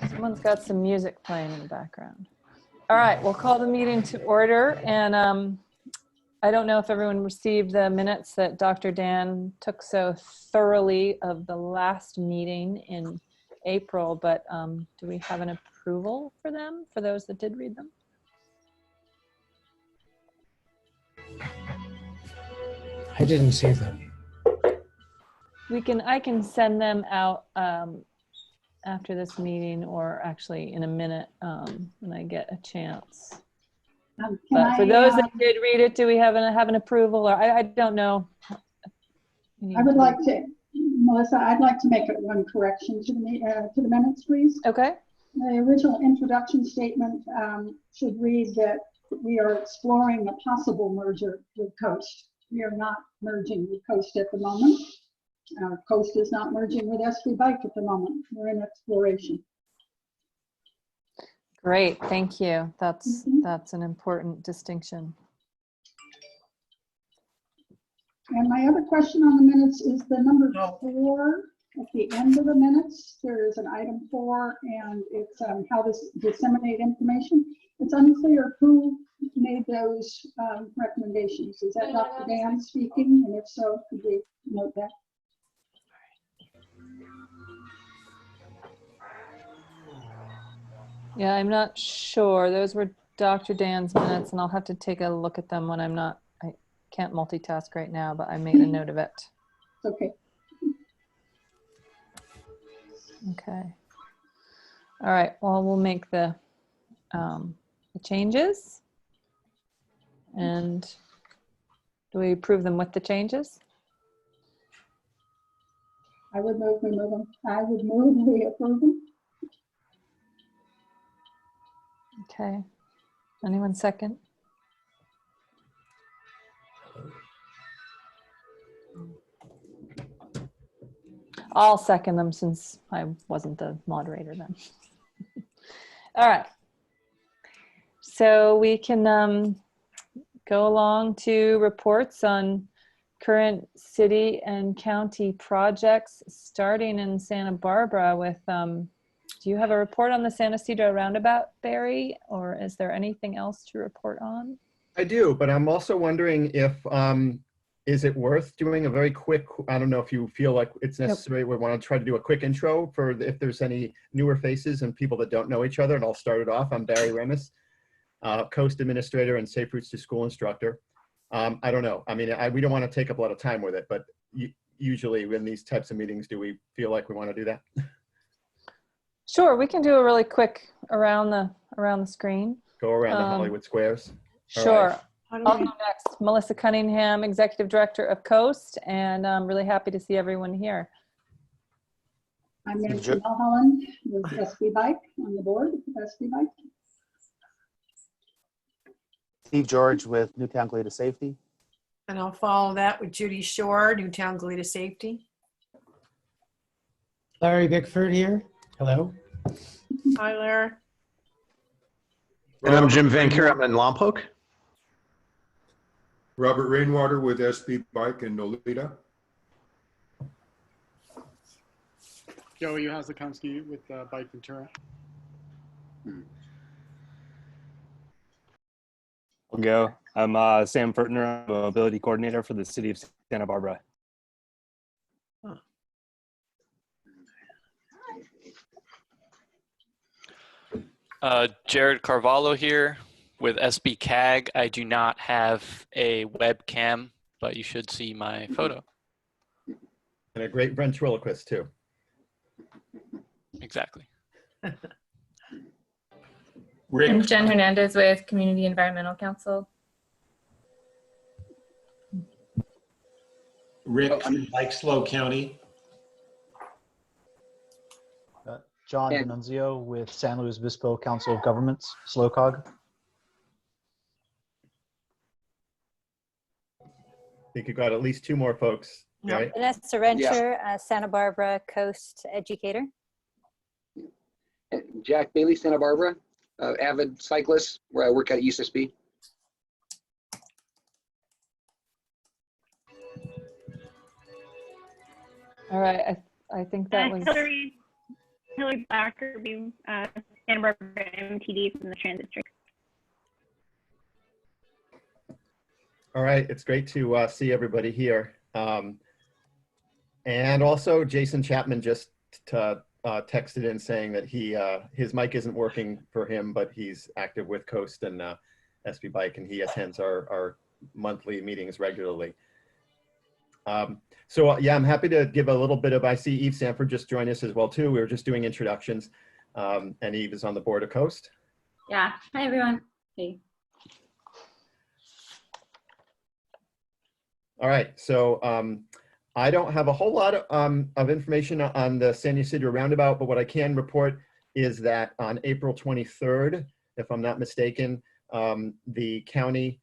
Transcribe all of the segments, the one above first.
Someone's got some music playing in the background. All right, we'll call the meeting to order. And I don't know if everyone received the minutes that Dr. Dan took so thoroughly of the last meeting in April, but do we have an approval for them, for those that did read them? I didn't see them. I can send them out after this meeting, or actually in a minute when I get a chance. But for those that did read it, do we have an approval? Or I don't know. I would like to, Melissa, I'd like to make one correction to the minutes, please. Okay. The original introduction statement should read that we are exploring a possible merger with Coast. We are not merging with Coast at the moment. Coast is not merging with SB Bike at the moment. We're in exploration. Great, thank you. That's an important distinction. And my other question on the minutes is the number 4 at the end of the minutes. There is an item 4, and it's how to disseminate information. It's unclear who made those recommendations. Is that Dr. Dan speaking? And if so, could we note that? Yeah, I'm not sure. Those were Dr. Dan's minutes, and I'll have to take a look at them when I can't multitask right now, but I made a note of it. Okay. Okay. All right, well, we'll make the changes. And do we approve them with the changes? I would move we move them. I would move we approve them. Okay. Anyone second? I'll second them since I wasn't the moderator then. All right. So we can go along to reports on current city and county projects, starting in Santa Barbara with, do you have a report on the San Ysidro roundabout, Barry, or is there anything else to report on? I do, but I'm also wondering if, is it worth doing a very quick, I don't know if you feel like it's necessary, we want to try to do a quick intro for if there's any newer faces and people that don't know each other, and I'll start it off. I'm Barry Remis, Coast Administrator and Safe Routes to School Instructor. I don't know, I mean, we don't want to take up a lot of time with it, but usually in these types of meetings, do we feel like we want to do that? Sure, we can do a really quick around the screen. Go around the Hollywood Squares. Sure. Right. I'll go next. Melissa Cunningham, Executive Director of Coast, and I'm really happy to see everyone here. I'm Nancy Mulholland with SB Bike on the board of SB Bike. Steve George with Newtown Galeta Safety. And I'll follow that with Judy Shore, Newtown Galeta Safety. Larry Bickford here. Hello. Hi, Larry. And I'm Jim Van Kuren. I'm in Lompoc. Robert Rainwater with SB Bike in Nolita. Joey Uhazakowski with Bike Ventura. I'll go. I'm Sam Furtner, I'm a mobility coordinator for the city of Santa Barbara. Jared Carvalho here with SB CAG. I do not have a webcam, but you should see my photo. And a great ventriloquist too. Exactly. I'm Jen Hernandez with Community Environmental Council. Rick from Bike Slow County. John D'Annunzio with San Luis Obispo Council of Governments, SLOCOG. I think you've got at least 2 more folks, right? Vanessa Rencher, Santa Barbara Coast Educator. Jack Bailey, Santa Barbara, avid cyclist, where I work at USSB. All right, I think that was... Hillary Blackerby, Santa Barbara MTD from the Transit District. All right, it's great to see everybody here. And also Jason Chapman just texted in saying that his mic isn't working for him, but he's active with Coast and SB Bike, and he attends our monthly meetings regularly. So yeah, I'm happy to give a little bit of, I see Eve Sanford just joined us as well too. We were just doing introductions, and Eve is on the board of Coast. Yeah. Hi, everyone. Hey. All right, so I don't have a whole lot of information on the San Ysidro roundabout, but what I can report is that on April 23rd, if I'm not mistaken, the county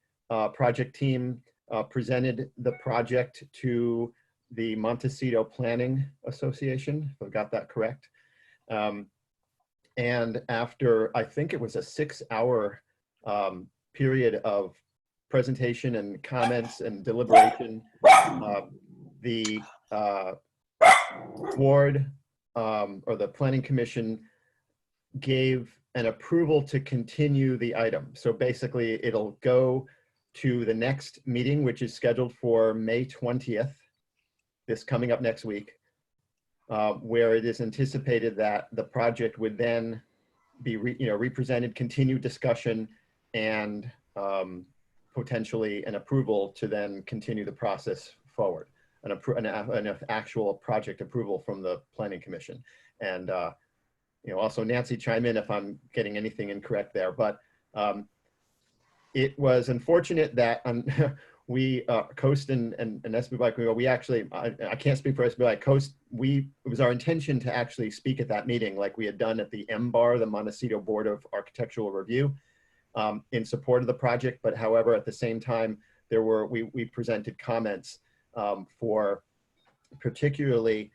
project team presented the project to the Montecito Planning Association, if I've got that correct. And after, I think it was a 6-hour period of presentation and comments and deliberation, the board or the Planning Commission gave an approval to continue the item. So basically it'll go to the next meeting, which is scheduled for May 20th, this coming up next week, where it is anticipated that the project would then be represented, continued discussion, and potentially an approval to then continue the process forward, an actual project approval from the Planning Commission. And also Nancy, chime in if I'm getting anything incorrect there, but it was unfortunate that we, Coast and SB Bike, we actually, I can't speak for SB Bike, Coast, it was our intention to actually speak at that meeting like we had done at the MBAR, the Montecito Board of Architectural Review, in support of the project. But however, at the same time, we presented comments for particularly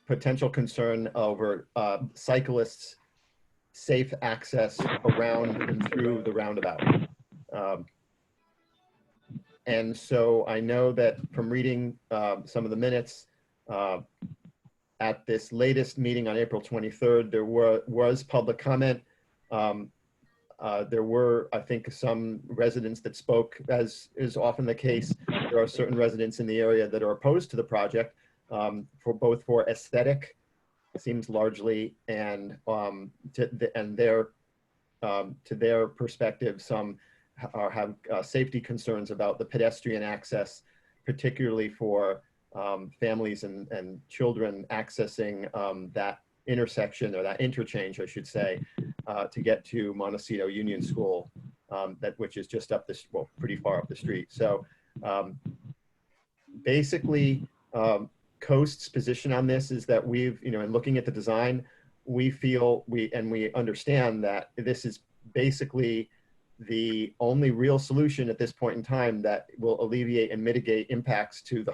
potential concern over cyclists' safe access around and through the roundabout. And so I know that from reading some of the minutes at this latest meeting on April 23rd, there was public comment. There were, I think, some residents that spoke, as is often the case. There are certain residents in the area that are opposed to the project for aesthetic, it seems largely, and to their perspective, some have safety concerns about the pedestrian access, particularly for families and children accessing that intersection, or that interchange, I should say, to get to Montecito Union School, which is just up this, well, pretty far up the street. So basically, Coast's position on this is that we've, in looking at the design, we feel we understand that this is basically the only real solution at this point in time that will alleviate and mitigate impacts to the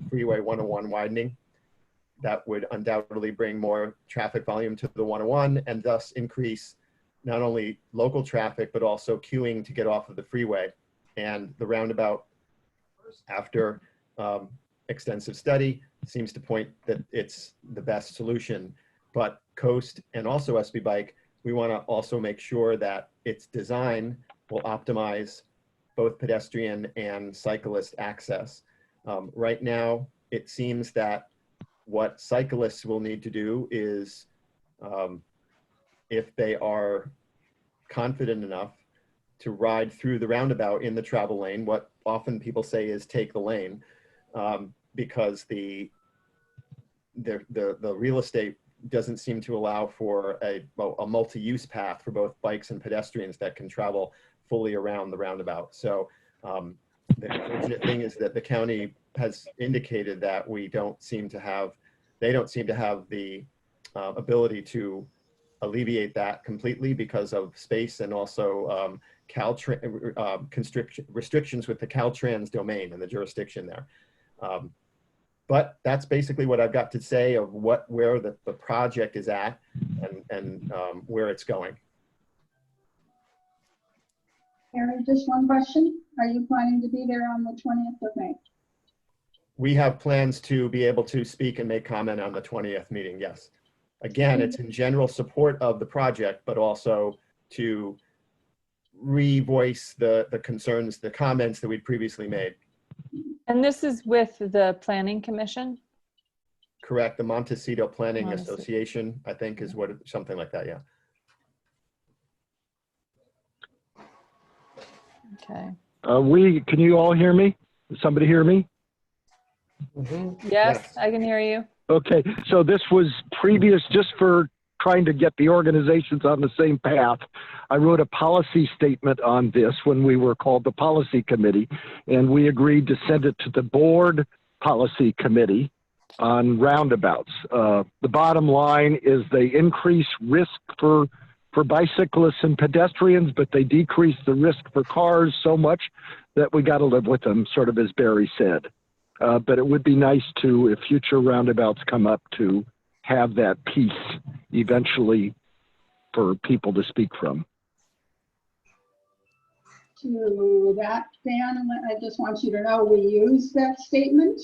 Freeway 101 widening. That would undoubtedly bring more traffic volume to the 101 and thus increase not only local traffic, but also queuing to get off of the freeway. And the roundabout, after extensive study, seems to point that it's the best solution. But Coast and also SB Bike, we want to also make sure that its design will optimize both pedestrian and cyclist access. Right now, it seems that what cyclists will need to do is, if they are confident enough to ride through the roundabout in the travel lane, what often people say is take the lane, because the real estate doesn't seem to allow for a multi-use path for both bikes and pedestrians that can travel fully around the roundabout. So the unfortunate thing is that the county has indicated that they don't seem to have the ability to alleviate that completely because of space and also restrictions with the Caltrans domain and the jurisdiction there. But that's basically what I've got to say of where the project is at and where it's going. Harry, just one question. Are you planning to be there on the 20th of May? We have plans to be able to speak and make comment on the 20th meeting, yes. again, it's in general support of the project, but also to revoice the concerns, the comments that we'd previously made. And this is with the Planning Commission? Correct. The Montecito Planning Montecito. Association, I think, is what, something like that. Yeah. Okay. Can you all hear me? Does somebody hear me? Yes, I can hear you. Okay, so this was previous, just for trying to get the organizations on the same path. I wrote a policy statement on this when we were called the policy committee, and we agreed to send it to the board policy committee on roundabouts. The bottom line is they increase risk for bicyclists and pedestrians, but they decrease the risk for cars so much that we got to live with them, sort of as Barry said. But it would be nice to, if future roundabouts come up, to have that piece eventually for people to speak from. To that, Dan, I just want you to know we used that statement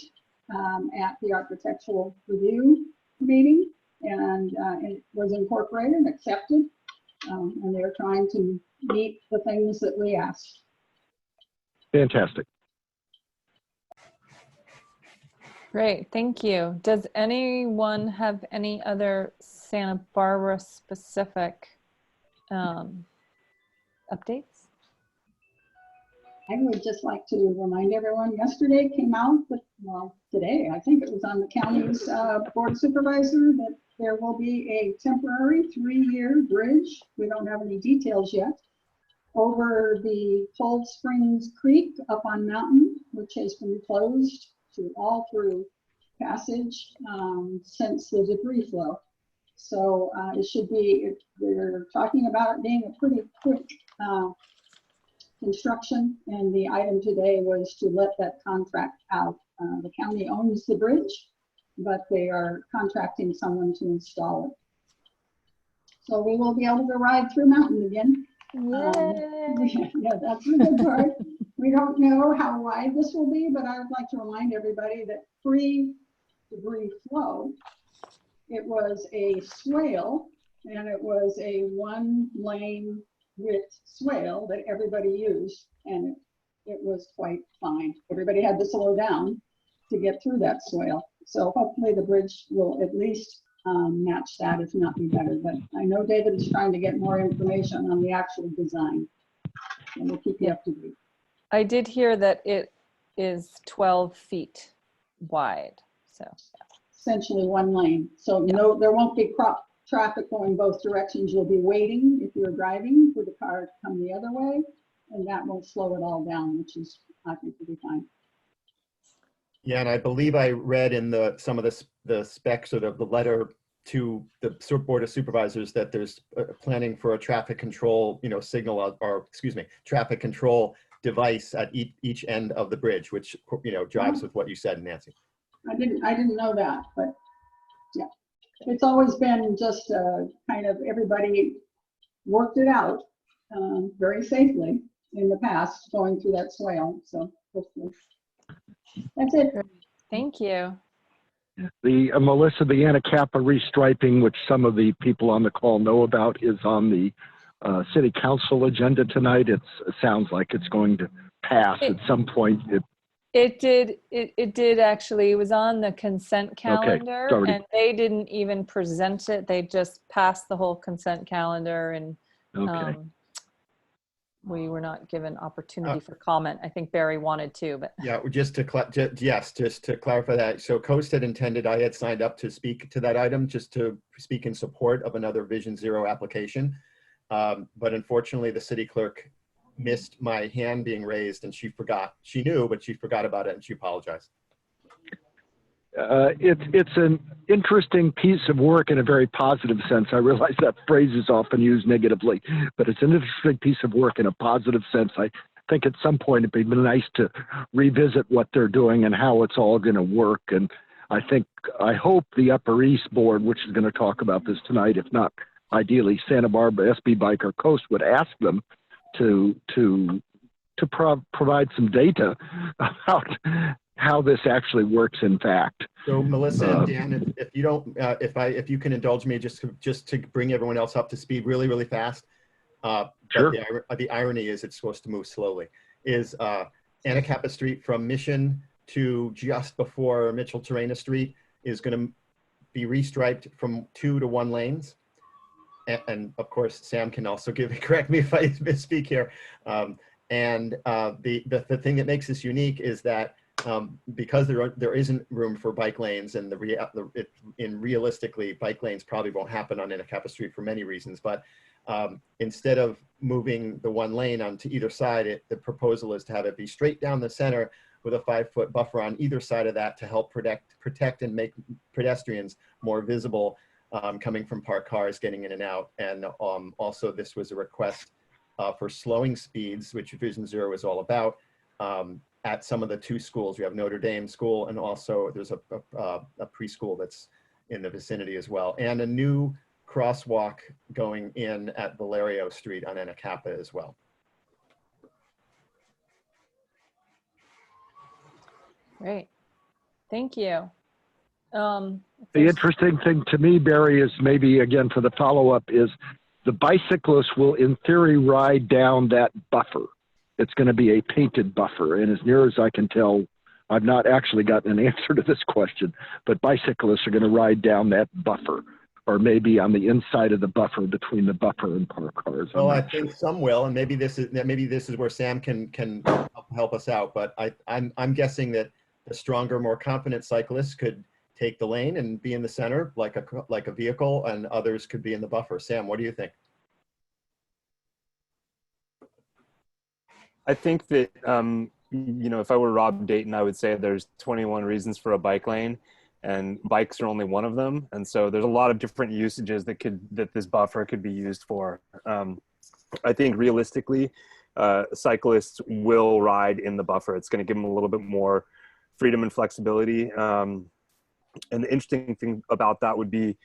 at the architectural review meeting, and it was incorporated and accepted, and they're trying to meet the things that we asked. Fantastic. Great, thank you. Does anyone have any other Santa Barbara specific updates? I would just like to remind everyone, yesterday came out, well, today, I think it was on the county's board of supervisor, that there will be a temporary 3-year bridge. We don't have any details yet, over the Cold Springs Creek up on Mountain, which has been closed to all through passage since the debris flow. So it should be, we're talking about it being a pretty quick construction, and the item today was to let that contract out. The county owns the bridge, but they are contracting someone to install it. So we will be able to ride through Mountain again. Yeah, that's the good part. We don't know how wide this will be, but I would like to remind everybody that pre-debris flow, it was a swale, and it was a 1-lane width swale that everybody used, and it was quite fine. Everybody had to slow down to get through that swale. So hopefully the bridge will at least match that, if not be better. But I know David is trying to get more information on the actual design, and we'll keep you up to date. I did hear that it is 12 feet wide, so. Essentially 1 lane. So no, there won't be traffic going both directions. You'll be waiting if you're driving for the car to come the other way, and that will slow it all down, which is, I think, will be fine. Yeah, and I believe I read in some of the specs or the letter to the board of supervisors that there's planning for a traffic control, signal, or excuse me, traffic control device at each end of the bridge, which jives with what you said, Nancy. I didn't know that, but yeah, it's always been just kind of everybody worked it out very safely in the past, going through that swale. So hopefully. That's it. Thank you. The Melissa, the Anacapa restriping, which some of the people on the call know about, is on the city council agenda tonight. It sounds like it's going to pass at some point. It did actually. It was on the consent calendar, okay, and they didn't even present it. They just passed the whole consent calendar, and okay. We were not given opportunity for comment. I think Barry wanted to, but yeah, just to clarify that. So Coast had intended, I had signed up to speak to that item, just to speak in support of another Vision Zero application. But unfortunately, the city clerk missed my hand being raised, and she forgot. She knew, but she forgot about it, and she apologized. It's an interesting piece of work in a very positive sense. I realize that phrase is often used negatively, but it's an interesting piece of work in a positive sense. I think at some point it'd be nice to revisit what they're doing and how it's all going to work. And I hope the Upper East Board, which is going to talk about this tonight, if not ideally Santa Barbara, SB Bike, or Coast, would ask them to provide some data about how this actually works in fact. So Melissa and Dan, if you don't, if you can indulge me just to bring everyone else up to speed really, really fast. Sure. But the irony is it's supposed to move slowly. Is Anacapa Street from Mission to just before Mitchell-Terena Street is going to be restriped from 2 to 1 lanes. And of course, Sam can also correct me if I misspeak here. The thing that makes this unique is that because there isn't room for bike lanes, and realistically, bike lanes probably won't happen on Anacapa Street for many reasons. But instead of moving the 1 lane onto either side, the proposal is to have it be straight down the center with a 5-foot buffer on either side of that to help protect and make pedestrians more visible coming from parked cars getting in and out. And also this was a request for slowing speeds, which Vision Zero is all about, at some of the 2 schools. We have Notre Dame School, and also there's a preschool that's in the vicinity as well, and a new crosswalk going in at Valerio Street on Anacapa as well. Great. Thank you. The interesting thing to me, Barry, is maybe again for the follow-up is the bicyclists will in theory ride down that buffer. It's going to be a painted buffer. And as near as I can tell, I've not actually gotten an answer to this question, but bicyclists are going to ride down that buffer, or maybe on the inside of the buffer between the buffer and parked cars. Well, I think some will, and maybe this is where Sam can help us out. But I'm guessing that the stronger, more confident cyclists could take the lane and be in the center like a vehicle, and others could be in the buffer. Sam, what do you think? I think that, if I were Rob Dayton, I would say there's 21 reasons for a bike lane, and bikes are only one of them. And so there's a lot of different usages that this buffer could be used for. I think realistically, cyclists will ride in the buffer. It's going to give them a little bit more freedom and flexibility. And the interesting thing about that would be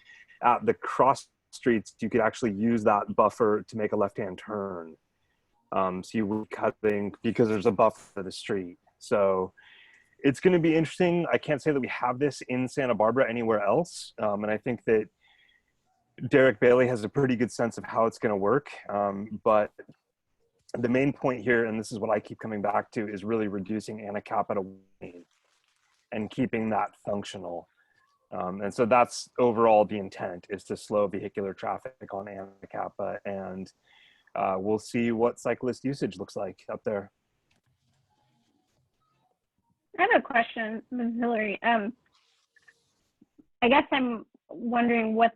at the cross streets, you could actually use that buffer to make a left-hand turn. So you would cutting because there's a buffer for the street. So it's going to be interesting. I can't say that we have this in Santa Barbara anywhere else. And I think that Derek Bailey has a pretty good sense of how it's going to work. But the main point here, and this is what I keep coming back to, is really reducing Anacapa to 1 lane and keeping that functional. And so that's overall the intent, is to slow vehicular traffic on Anacapa, and we'll see what cyclist usage looks like up there. I have a question, Ms. Hillary. I guess I'm wondering what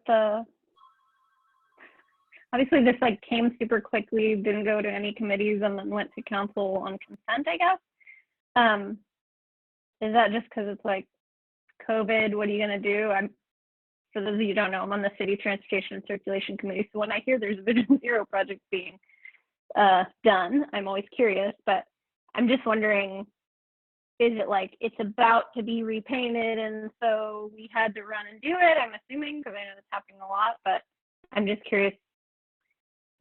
obviously this came super quickly, didn't go to any committees, and then went to council on consent, I guess. Is that just because it's COVID? What are you going to do? For those of you who don't know, I'm on the City Transportation and Circulation Committee. So when I hear there's a Vision Zero project being done, I'm always curious, but I'm just wondering, is it it's about to be repainted and so we had to run and do it? I'm assuming, because I know it's happening a lot, but I'm just curious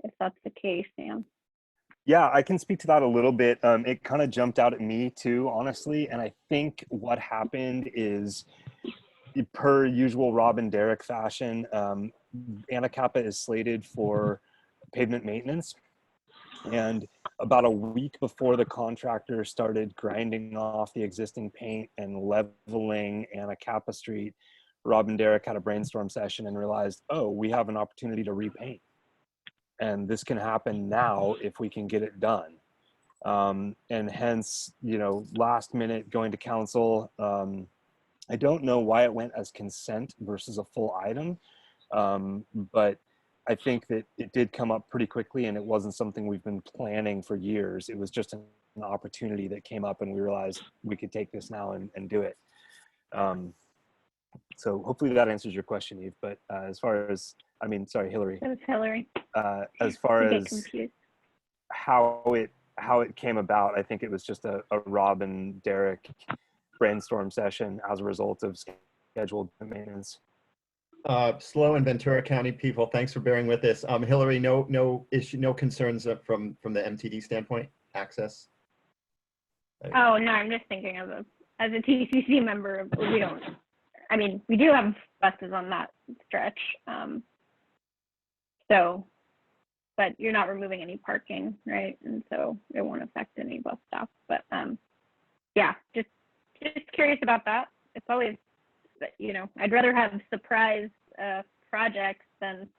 if that's the case, Sam. Yeah, I can speak to that a little bit. It kind of jumped out at me too, honestly. And I think what happened is, per usual Rob and Derek fashion, Anacapa is slated for pavement maintenance. And about a week before the contractor started grinding off the existing paint and leveling Anacapa Street, Rob and Derek had a brainstorm session and realized, oh, we have an opportunity to repaint. And this can happen now if we can get it done. And hence, last minute going to council. I don't know why it went as consent versus a full item, but I think that it did come up pretty quickly, and it wasn't something we've been planning for years. It was just an opportunity that came up, and we realized we could take this now and do it. So hopefully that answers your question, Eve. But as far as, sorry, Hillary. That was Hillary. As far as how it came about, I think it was just a Rob and Derek brainstorm session as a result of scheduled maintenance. SLO and Ventura County people, thanks for bearing with this. Hillary, no issue, no concerns from the MTD standpoint, access? Oh no, I'm just thinking of as a TCC member, we don't, I mean, we do have buses on that stretch. So, but you're not removing any parking, right? And so it won't affect any bus stops. But yeah, just curious about that. It's always, you know, I'd rather have surprise projects than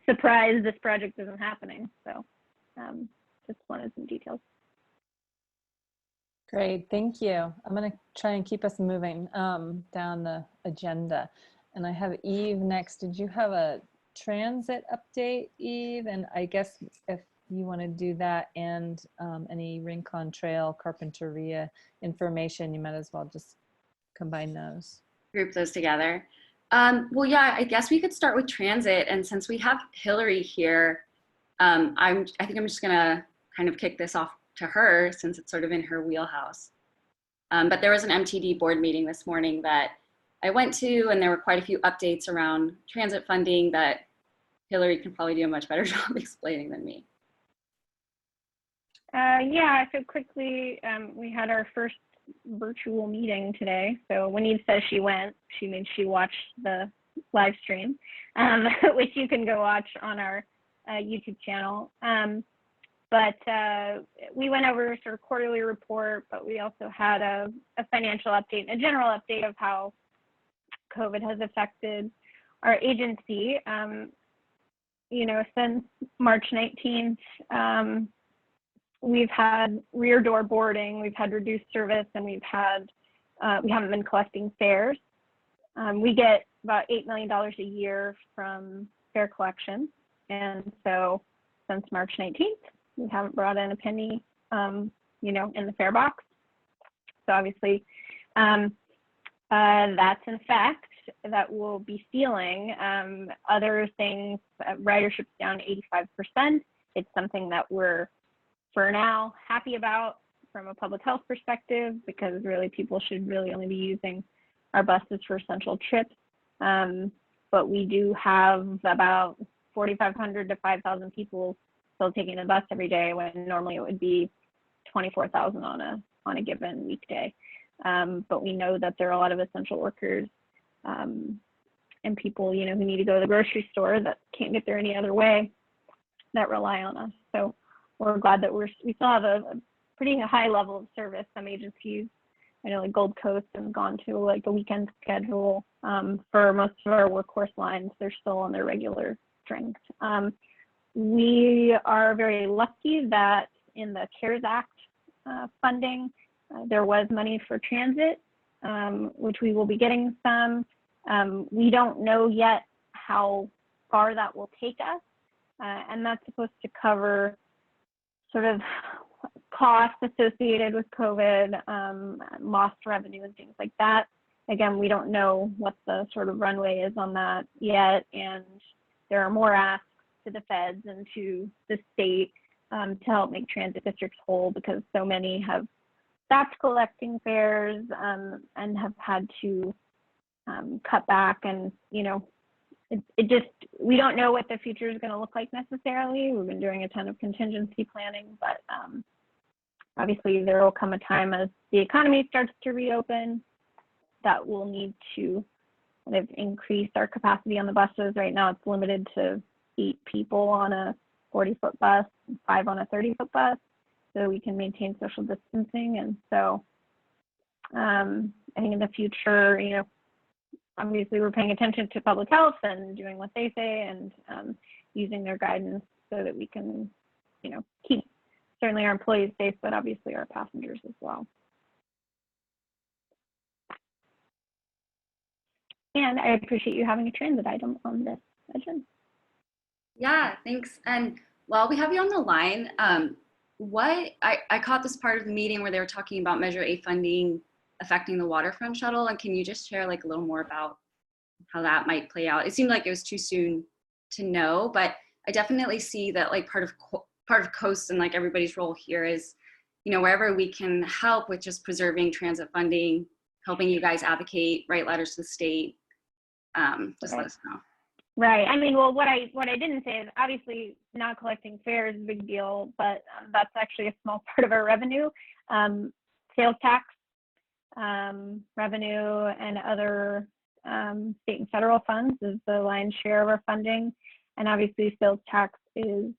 surprise this project isn't happening. So just wanted some details. Great, thank you. I'm going to try and keep us moving down the agenda. And I have Eve next. Did you have a transit update, Eve? And I guess if you want to do that and any Rincon Trail, Carpinteria information, you might as well just combine those. Group those together. Well, yeah, I guess we could start with transit. And since we have Hillary here, I think I'm just gonna kind of kick this off to her since it's sort of in her wheelhouse. But there was an MTD board meeting this morning that I went to, and there were quite a few updates around transit funding that Hillary can probably do a much better job explaining than me. Yeah, so quickly, we had our first virtual meeting today. So when Eve says she went, she means she watched the live stream, which you can go watch on our YouTube channel. But we went over sort of quarterly report, but we also had a financial update, a general update of how COVID has affected our agency. You know, since March 19th, we've had rear door boarding, we've had reduced service, and we haven't been collecting fares. We get about $8 million a year from fare collection. And so since March 19th, we haven't brought in a penny, you know, in the fare box. So obviously that's an effect that we'll be feeling. Other things, ridership's down 85%. It's something that we're, for now, happy about from a public health perspective, because really people should really only be using our buses for essential trips. But we do have about 4,500 to 5,000 people still taking the bus every day, when normally it would be 24,000 on a given weekday. But we know that there are a lot of essential workers and people, you know, who need to go to the grocery store that can't get there any other way, that rely on us. So we're glad that we still have a pretty high level of service. Some agencies, I know like Gold Coast has gone to like a weekend schedule. For most of our workhorse lines, they're still on their regular strength. We are very lucky that in the CARES Act funding, there was money for transit, which we will be getting some. We don't know yet how far that will take us, and that's supposed to cover sort of costs associated with COVID, lost revenue and things like that. Again, we don't know what the sort of runway is on that yet, and there are more asks to the feds and to the state to help make transit districts whole, because so many have stopped collecting fares and have had to cut back. And, you know, it just, we don't know what the future is going to look like necessarily. We've been doing a ton of contingency planning, but obviously there will come a time as the economy starts to reopen that we'll need to kind of increase our capacity on the buses. Right now it's limited to 8 people on a 40-foot bus, 5 on a 30-foot bus, so we can maintain social distancing. And so I think in the future, you know, obviously we're paying attention to public health and doing what they say and using their guidance so that we can, you know, keep certainly our employees safe, but obviously our passengers as well. And I appreciate you having a transit item on this agenda. Yeah, thanks. And while we have you on the line, I caught this part of the meeting where they were talking about Measure A funding affecting the waterfront shuttle. And can you just share like a little more about how that might play out? It seemed like it was too soon to know, but I definitely see that like part of Coast and like everybody's role here is, you know, wherever we can help with just preserving transit funding, helping you guys advocate, write letters to the state, just let us know. Right. I mean, well, what I didn't say is obviously not collecting fares is a big deal, but that's actually a small part of our revenue. Sales tax revenue and other state and federal funds is the lion's share of our funding. And obviously sales tax is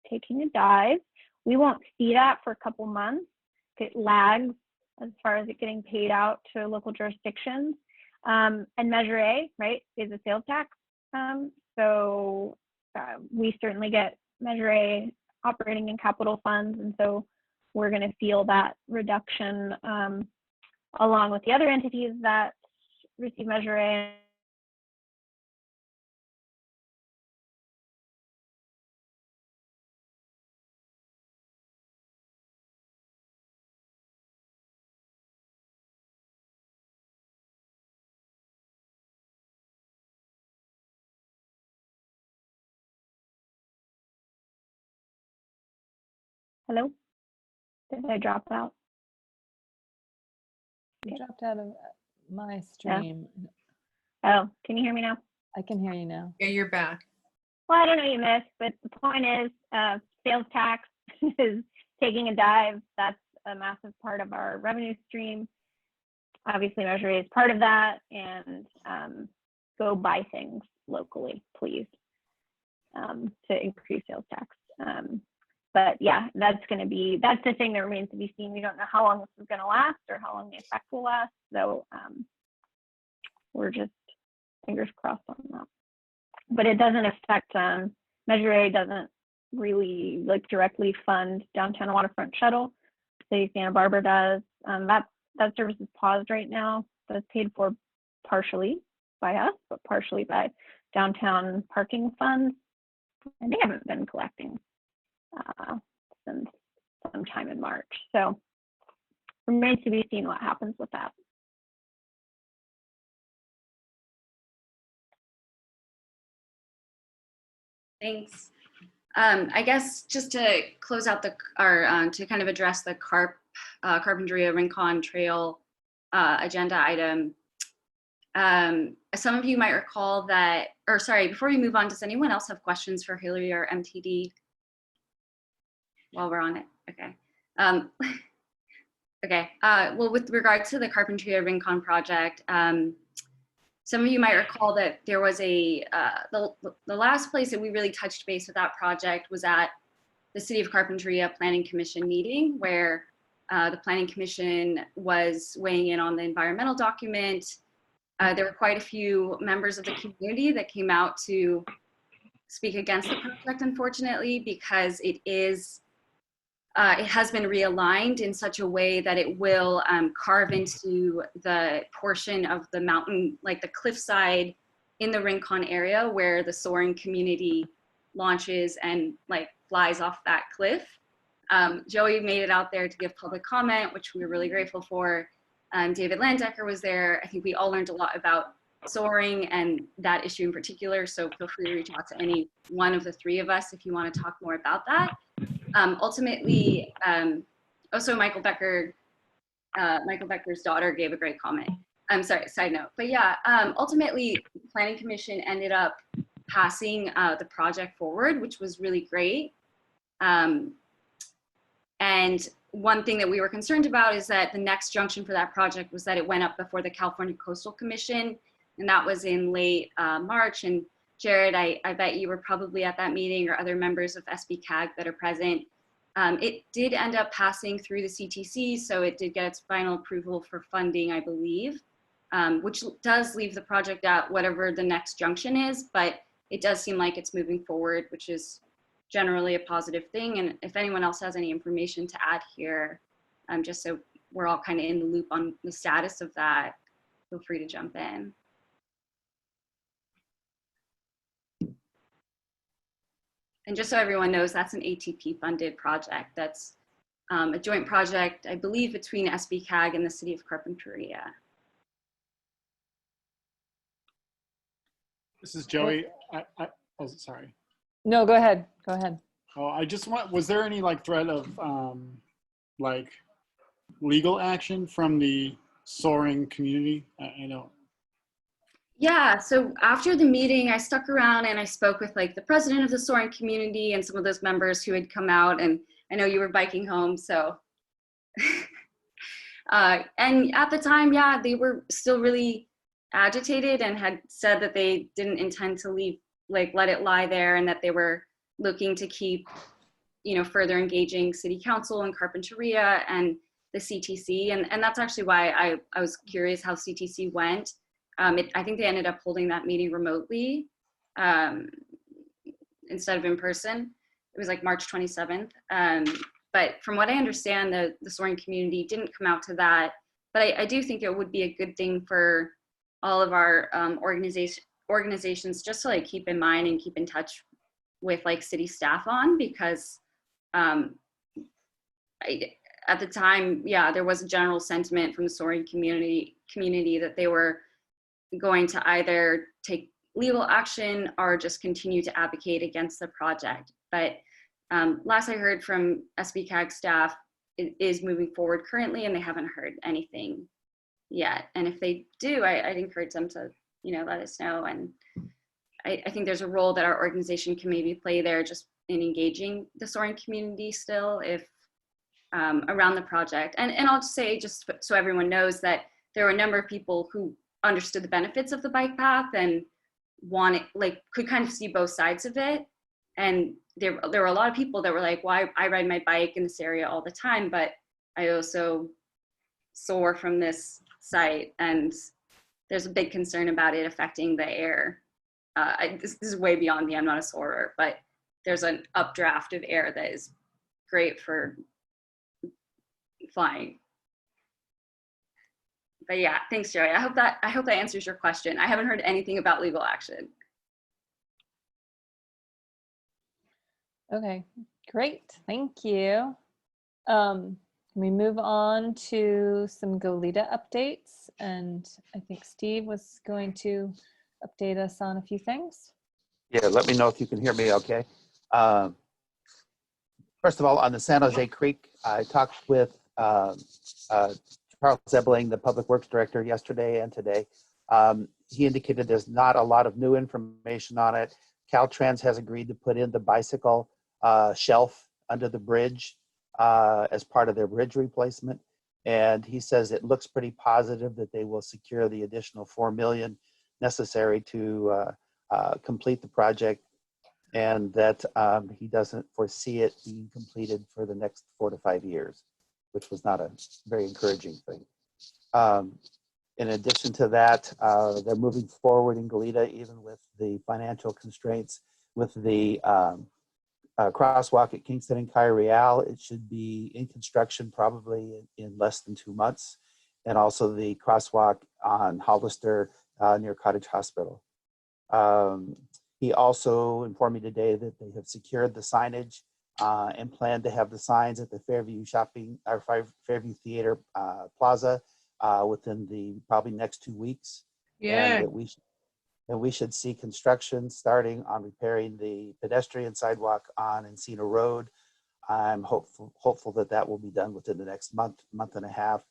taking a dive. We won't see that for a couple months. It lags as far as it getting paid out to local jurisdictions. And Measure A, right, is a sales tax. So we certainly get Measure A operating and capital funds. And so we're going to feel that reduction along with the other entities that receive Measure A. Hello? Did I drop out? You dropped out of my stream. Oh, can you hear me now? I can hear you now. Yeah, you're back. Well, I don't know what you missed, but the point is sales tax is taking a dive. That's a massive part of our revenue stream. Obviously, Measure A is part of that, and go buy things locally, please, to increase sales tax. But yeah, that's the thing that remains to be seen. We don't know how long this is going to last or how long the effect will last. So we're just fingers crossed on that. But it doesn't affect, Measure A doesn't really directly fund downtown waterfront shuttle. City of Santa Barbara does. That service is paused right now. That's paid for partially by us, but partially by downtown parking funds. And they haven't been collecting since sometime in March. So remains to be seen what happens with that. Thanks. I guess just to close out to kind of address the Carpinteria Rincon Trail agenda item. Some of you might recall that, or sorry, before we move on, does anyone else have questions for Hillary or MTD while we're on it? Okay. Okay. Well, with regard to the Carpinteria Rincon project, some of you might recall that there was the last place that we really touched base with that project was at the City of Carpinteria Planning Commission meeting, where the Planning Commission was weighing in on the environmental document. There were quite a few members of the community that came out to speak against the project, unfortunately, because it has been realigned in such a way that it will carve into the portion of the mountain, like the cliffside in the Rincon area where the soaring community launches and flies off that cliff. Joey made it out there to give public comment, which we were really grateful for. David Landecker was there. I think we all learned a lot about soaring and that issue in particular. So feel free to reach out to any one of the three of us if you want to talk more about that. Ultimately, also Michael Becker's daughter gave a great comment. I'm sorry, side note. But yeah, ultimately, the Planning Commission ended up passing the project forward, which was really great. And one thing that we were concerned about is that the next junction for that project was that it went up before the California Coastal Commission, and that was in late March. And Jared, I bet you were probably at that meeting, or other members of SB-CAG that are present. It did end up passing through the CTC, so it did get its final approval for funding, I believe, which does leave the project at whatever the next junction is, but it does seem like it's moving forward, which is generally a positive thing. And if anyone else has any information to add here, just so we're all kind of in the loop on the status of that, feel free to jump in. And just so everyone knows, that's an ATP funded project. That's a joint project, I believe, between SB-CAG and the City of Carpinteria. This is Joey. Oh, sorry. No, go ahead. Go ahead. Oh, I just was there any threat of legal action from the soaring community? I know. Yeah, so after the meeting, I stuck around and I spoke with the president of the soaring community and some of those members who had come out, and I know you were biking home, so And at the time, yeah, they were still really agitated and had said that they didn't intend to leave, like let it lie there, and that they were looking to keep, further engaging city council and Carpinteria and the CTC. And that's actually why I was curious how CTC went. I think they ended up holding that meeting remotely instead of in person. It was like March 27th. But from what I understand, the soaring community didn't come out to that. But I do think it would be a good thing for all of our organizations just to like keep in mind and keep in touch with like city staff on, because at the time, yeah, there was a general sentiment from the soaring community that they were going to either take legal action or just continue to advocate against the project. But last I heard from SBCAG staff, it is moving forward currently, and they haven't heard anything yet. And if they do, I'd encourage them to, let us know. And I think there's a role that our organization can maybe play there, just in engaging the soaring community still, if around the project. And I'll just say, just so everyone knows, that there were a number of people who understood the benefits of the bike path and could kind of see both sides of it. And there were a lot of people that were like, well, I ride my bike in this area all the time, but I also soar from this site, and there's a big concern about it affecting the air. This is way beyond me, I'm not a soarer, but there's an updraft of air that is great for flying. But yeah, thanks, Joey. I hope that answers your question. I haven't heard anything about legal action. Okay, great. Thank you. Can we move on to some Goleta updates? And I think Steve was going to update us on a few things. Yeah, let me know if you can hear me okay. First of all, on the San Jose Creek, I talked with Charles Zebling, the Public Works Director, yesterday and today. He indicated there's not a lot of new information on it. Caltrans has agreed to put in the bicycle shelf under the bridge as part of their bridge replacement. And he says it looks pretty positive that they will secure the additional $4 million necessary to complete the project, and that he doesn't foresee it being completed for the next 4 to 5 years, which was not a very encouraging thing. In addition to that, they're moving forward in Goleta, even with the financial constraints, with the crosswalk at Kingston and Cayo Real. It should be in construction probably in less than 2 months. And also the crosswalk on Hollister near Cottage Hospital. He also informed me today that they have secured the signage and plan to have the signs at the Fairview Fairview Theater Plaza within the probably next 2 weeks. Yeah. And that we should see construction starting on repairing the pedestrian sidewalk on Encina Road. I'm hopeful that will be done within the next month and a half.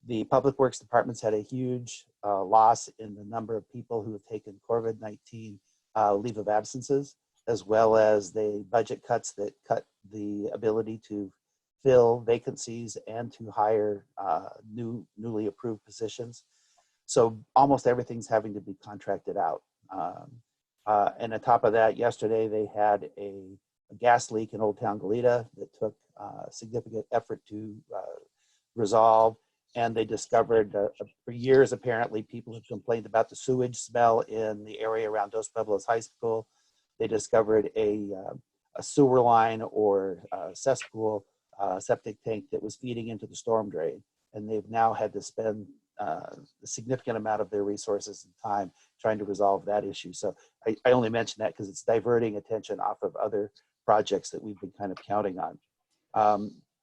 The Public Works Department's had a huge loss in the number of people who have taken COVID-19 leave of absences, as well as the budget cuts that cut the ability to fill vacancies and to hire newly approved positions. So almost everything's having to be contracted out. And on top of that, yesterday they had a gas leak in Old Town Goleta that took significant effort to resolve. And they discovered for years, apparently, people have complained about the sewage smell in the area around Dos Pueblos High School. They discovered a sewer line or cesspool septic tank that was feeding into the storm drain. And they've now had to spend a significant amount of their resources and time trying to resolve that issue. So I only mention that because it's diverting attention off of other projects that we've been kind of counting on.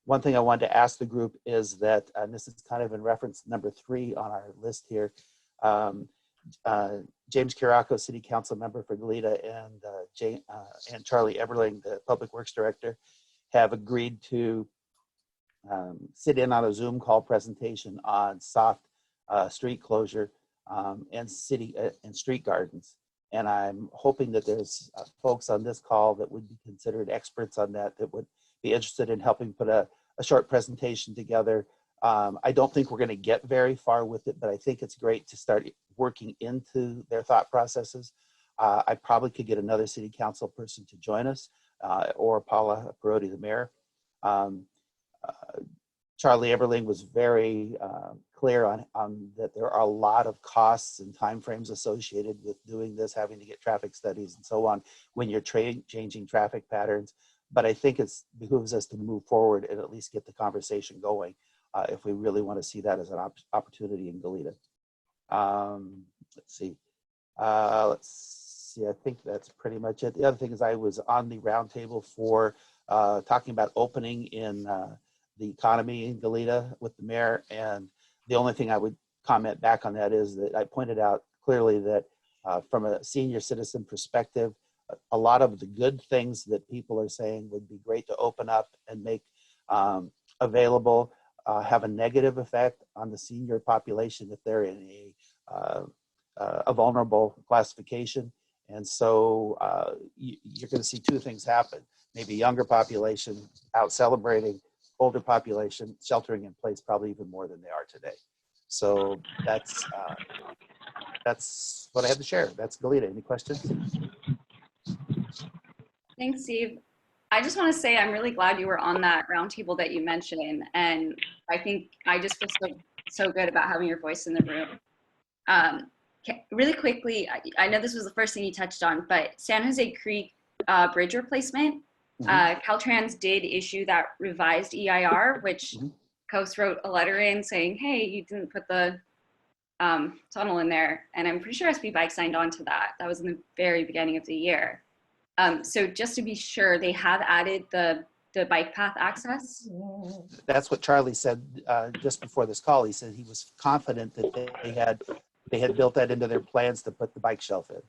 One thing I wanted to ask the group is that, and this is kind of in reference to number 3 on our list here, James Caraco, City Council member for Goleta, and Charlie Everling, the Public Works Director, have agreed to sit in on a Zoom call presentation on soft street closure and street gardens. And I'm hoping that there's folks on this call that would be considered experts on that would be interested in helping put a short presentation together I don't think we're going to get very far with it, but I think it's great to start working into their thought processes. I probably could get another city council person to join us, or Paula Perotti, the mayor. Charlie Eberling was very clear on that there are a lot of costs and timeframes associated with doing this, having to get traffic studies and so on when you're changing traffic patterns. But I think it behooves us to move forward and at least get the conversation going if we really want to see that as an opportunity in Goleta. Let's see. I think that's pretty much it. The other thing is I was on the roundtable for talking about opening in the economy in Goleta with the mayor. And the only thing I would comment back on that is that I pointed out clearly that from a senior citizen perspective, a lot of the good things that people are saying would be great to open up and make available have a negative effect on the senior population if they're in a vulnerable classification. And so you're going to see two things happen. Maybe younger population out celebrating, older population sheltering in place probably even more than they are today. So that's what I had to share. That's Goleta. Any questions? Thanks, Steve. I just want to say I'm really glad you were on that roundtable that you mentioned, and I think I just feel so good about having your voice in the room. Really quickly, I know this was the first thing you touched on, but San Jose Creek bridge replacement, Caltrans did issue that revised EIR, which Coast wrote a letter in saying, hey, you didn't put the tunnel in there. And I'm pretty sure SB Bike signed on to that. That was in the very beginning of the year. So just to be sure, they have added the bike path access. That's what Charlie said just before this call. He said he was confident that they had built that into their plans to put the bike shelf in.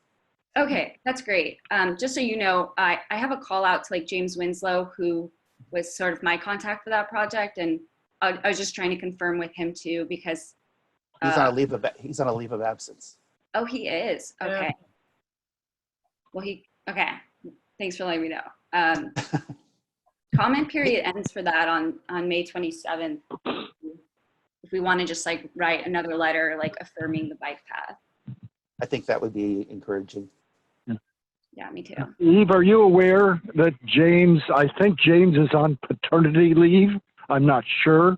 Okay, that's great. Just so you know, I have a call out to like James Winslow, who was sort of my contact for that project, and I was just trying to confirm with him too because he's on a leave of absence. Oh, he is. Okay. Well, okay. Thanks for letting me know. Comment period ends for that on May 27th. If we want to just like write another letter like affirming the bike path. I think that would be encouraging. Yeah, me too. Eve, are you aware that I think James is on paternity leave? I'm not sure.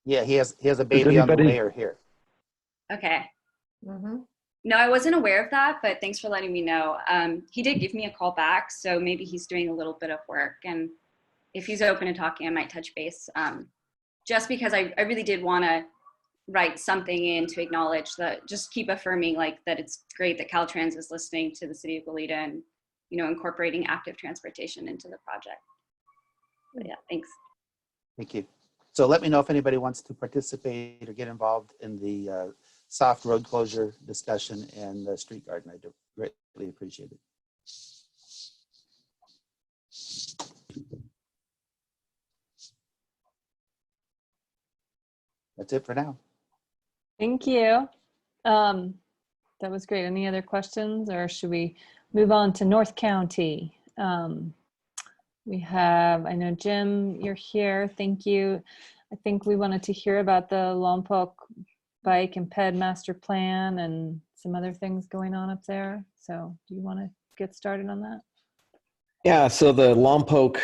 Yeah, he has a baby on the way or here. Okay. No, I wasn't aware of that, but thanks for letting me know. He did give me a call back, so maybe he's doing a little bit of work. And if he's open to talking, I might touch base. Just because I really did want to write something in to acknowledge that, just keep affirming like that it's great that Caltrans is listening to the city of Goleta and, you know, incorporating active transportation into the project. But yeah, thanks. Thank you. So let me know if anybody wants to participate or get involved in the soft road closure discussion and the street garden. I do greatly appreciate it. That's it for now. Thank you. That was great. Any other questions, or should we move on to North County? We have, I know Jim, you're here. Thank you. I think we wanted to hear about the Lompoc bike and ped master plan and some other things going on up there. So do you want to get started on that? Yeah, so the Lompoc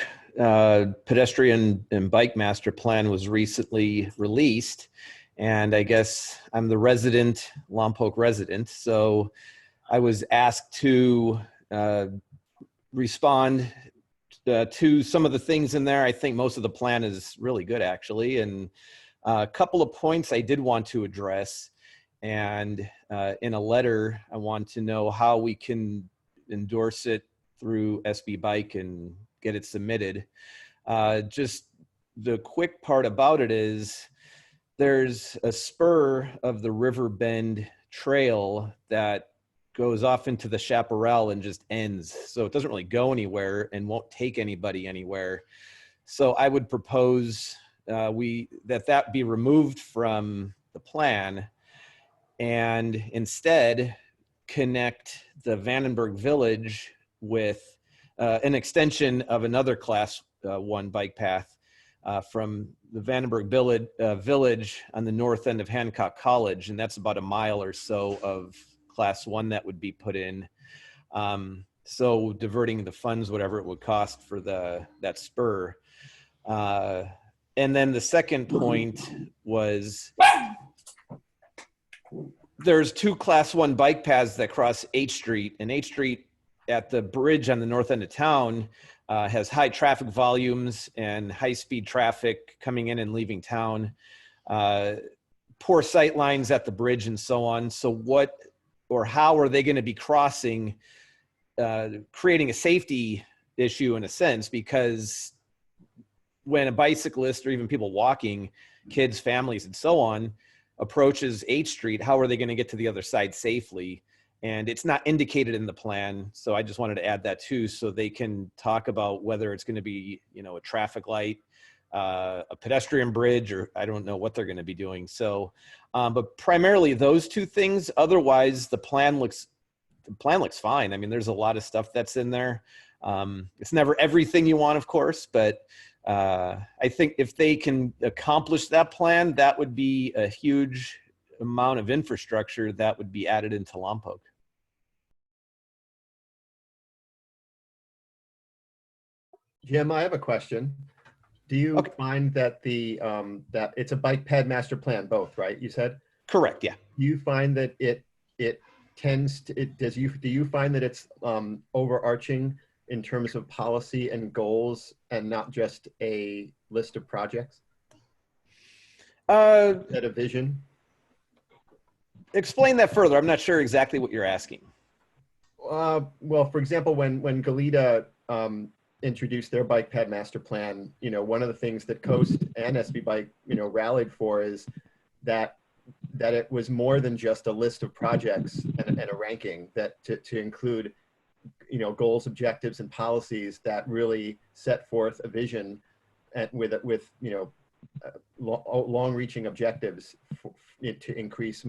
pedestrian and bike master plan was recently released. And I guess I'm the Lompoc resident. So I was asked to respond to some of the things in there. I think most of the plan is really good, actually. And a couple of points I did want to address. And in a letter, I want to know how we can endorse it through SB Bike and get it submitted. Just the quick part about it is there's a spur of the River Bend Trail that goes off into the chaparral and just ends. So it doesn't really go anywhere and won't take anybody anywhere. So I would propose that be removed from the plan and instead connect the Vandenberg Village with an extension of another class 1 bike path from the Vandenberg Village on the north end of Hancock College, and that's about a mile or so of Class 1 that would be put in. So diverting the funds, whatever it would cost for that spur. And then the second point was there's 2 Class 1 bike paths that cross H Street, and H Street at the bridge on the north end of town has high traffic volumes and high-speed traffic coming in and leaving town, poor sight lines at the bridge and so on. So what or how are they going to be crossing, creating a safety issue in a sense, because when a bicyclist or even people walking, kids, families, and so on, approaches H Street, how are they going to get to the other side safely? And it's not indicated in the plan. So I just wanted to add that too, so they can talk about whether it's going to be, you know, a traffic light, a pedestrian bridge, or I don't know what they're going to be doing. So, but primarily those 2 things. Otherwise, the plan looks fine. I mean, there's a lot of stuff that's in there. It's never everything you want, of course, but I think if they can accomplish that plan, that would be a huge amount of infrastructure that would be added into Lompoc. Jim, I have a question. Do you find that that it's a bike ped master plan, both, right? You said? Correct. Yeah. Do you find that it tends to, do you find that it's overarching in terms of policy and goals and not just a list of projects? That a vision? Explain that further. I'm not sure exactly what you're asking. Well, for example, when Goleta introduced their bike ped master plan, you know, one of the things that Coast and SB Bike, you know, rallied for is that it was more than just a list of projects and a ranking, that to include, you know, goals, objectives, and policies that really set forth a vision and with you know, long-reaching objectives to increase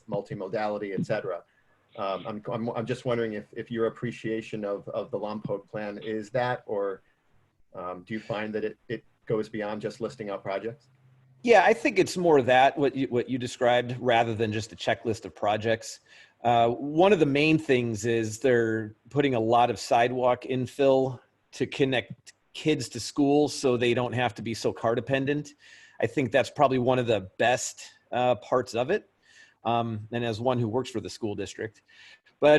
multimodality, et cetera. I'm just wondering if your appreciation of the Lompoc plan is that, or do you find that it goes beyond just listing out projects? Yeah, I think it's more that what you described rather than just a checklist of projects. One of the main things is they're putting a lot of sidewalk infill to connect kids to schools so they don't have to be so car dependent. I think that's probably one of the best parts of it. And as one who works for the school district. But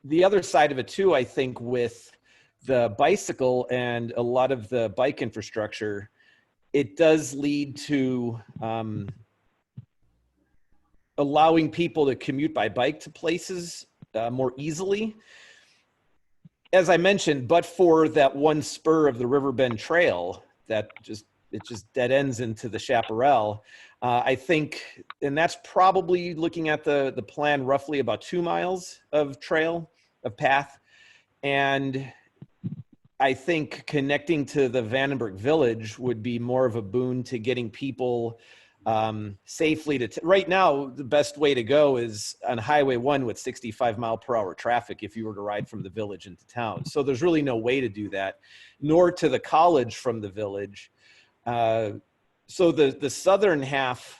the other side of it too, I think with the bicycle and a lot of the bike infrastructure, it does lead to allowing people to commute by bike to places more easily. As I mentioned, but for that one spur of the Riverbend Trail that just dead ends into the chaparral, I think, and that's probably looking at the plan, roughly about 2 miles of trail, of path. And I think connecting to the Vandenberg Village would be more of a boon to getting people safely to, right now, the best way to go is on Highway 1 with 65-mile-per-hour traffic if you were to ride from the village into town. So there's really no way to do that, nor to the college from the village. So the southern half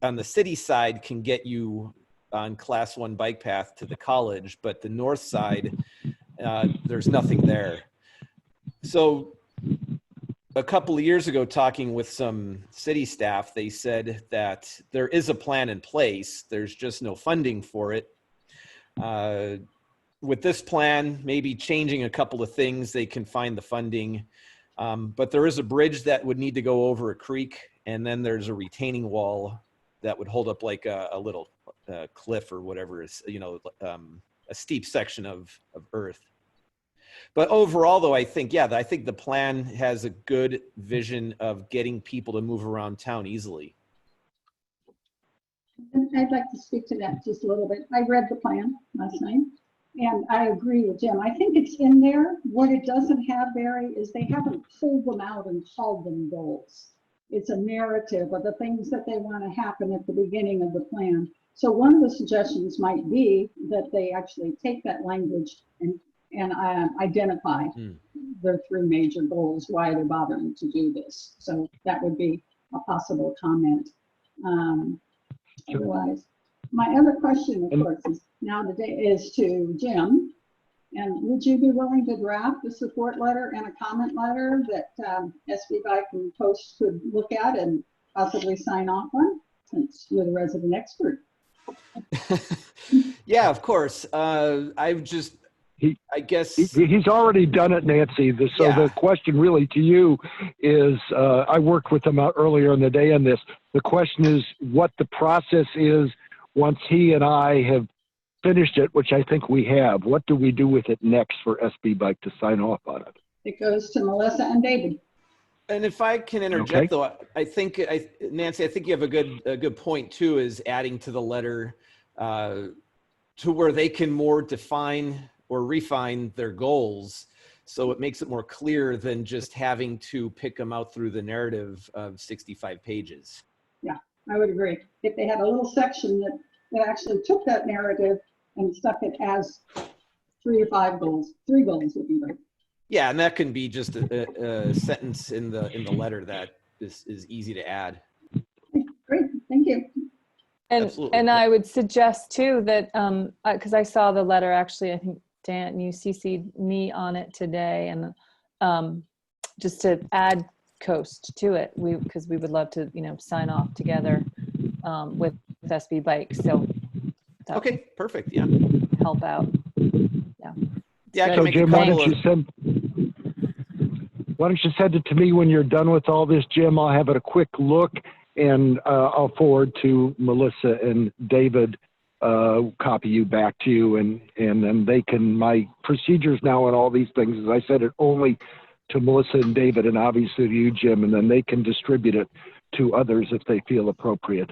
on the city side can get you on Class 1 bike path to the college, but the north side, there's nothing there. So a couple of years ago, talking with some city staff, they said that there is a plan in place. There's just no funding for it. With this plan, maybe changing a couple of things, they can find the funding. But there is a bridge that would need to go over a creek, and then there's a retaining wall that would hold up like a little cliff or whatever is, you know, a steep section of earth. But overall, though, I think the plan has a good vision of getting people to move around town easily. I'd like to speak to that just a little bit. I read the plan last night, and I agree with Jim. I think it's in there. What it doesn't have, Barry, is they haven't pulled them out and called them goals. It's a narrative of the things that they want to happen at the beginning of the plan. So one of the suggestions might be that they actually take that language and identify their three major goals, why they're bothering to do this. So that would be a possible comment. Otherwise, my other question, of course, is now the day is to Jim. And would you be willing to draft a support letter and a comment letter that SB Bike and Post could look at and possibly sign off on, since you're the resident expert? Yeah, of course. I guess he's already done it, Nancy. So Yeah. the question really to you is, I worked with him out earlier in the day on this. The question is what the process is once he and I have finished it, which I think we have. What do we do with it next for SB Bike to sign off on it? It goes to Melissa and David. And if I can interject, Okay. though, I think, Nancy, I think you have a good point too, is adding to the letter to where they can more define or refine their goals, so it makes it more clear than just having to pick them out through the narrative of 65 pages. Yeah, I would agree. If they had a little section that actually took that narrative and stuck it as 3 or 5 goals, 3 goals would be great. Yeah, and that can be just a sentence in the letter that is easy to add. Great, thank you. And Absolutely. and I would suggest too that because I saw the letter, actually, I think Dan, you CC'd me on it today, and just to add Coast to it, because we would love to sign off together with SB Bike. So that Okay, perfect. Yeah, would help out. Yeah, I can So make Jim, a why couple don't you send it to me when you're done with all this, Jim? I'll have it a quick look, and I'll forward to Melissa and David, copy you back to you, and then they can, my procedures now and all these things, as I said, it only to Melissa and David, and obviously to you, Jim, and then they can distribute it to others if they feel appropriate.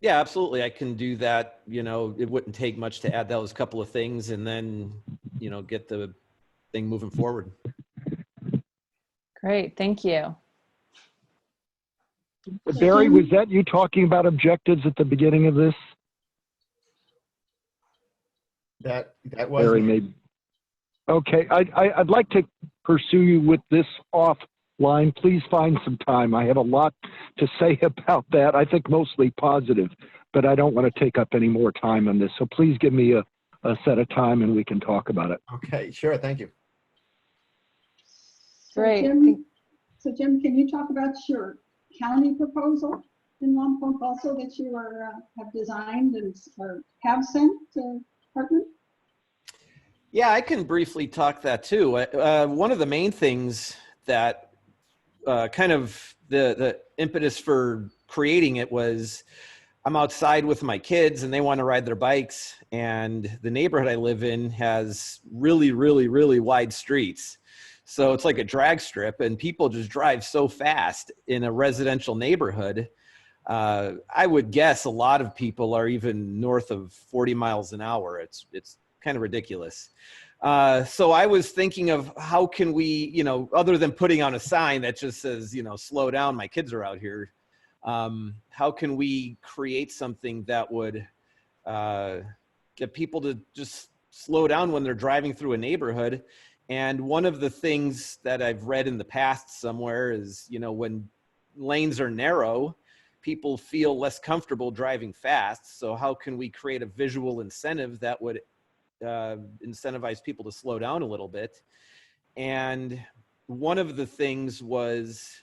Yeah, absolutely. I can do that. It wouldn't take much to add those couple of things and then, get the thing moving forward. Great, thank you. Barry, was that you talking about objectives at the beginning of this? That was Barry, me. maybe. Okay, I'd like to pursue you with this offline. Please find some time. I have a lot to say about that. I think mostly positive, but I don't want to take up any more time on this. So please give me a set of time and we can talk about it. Okay, sure. Thank you. Great. So Jim, can you talk about your county proposal in Lompoc also that you have designed and or have sent to Hartman? Yeah, I can briefly talk that too. One of the main things that kind of the impetus for creating it was I'm outside with my kids and they want to ride their bikes, and the neighborhood I live in has really, really, really wide streets. So it's like a drag strip and people just drive so fast in a residential neighborhood. I would guess a lot of people are even north of 40 miles an hour. It's kind of ridiculous. So I was thinking of how can we, other than putting on a sign that just says, slow down, my kids are out here. How can we create something that would get people to just slow down when they're driving through a neighborhood? And one of the things that I've read in the past somewhere is, when lanes are narrow, people feel less comfortable driving fast. So how can we create a visual incentive that would incentivize people to slow down a little bit? And one of the things was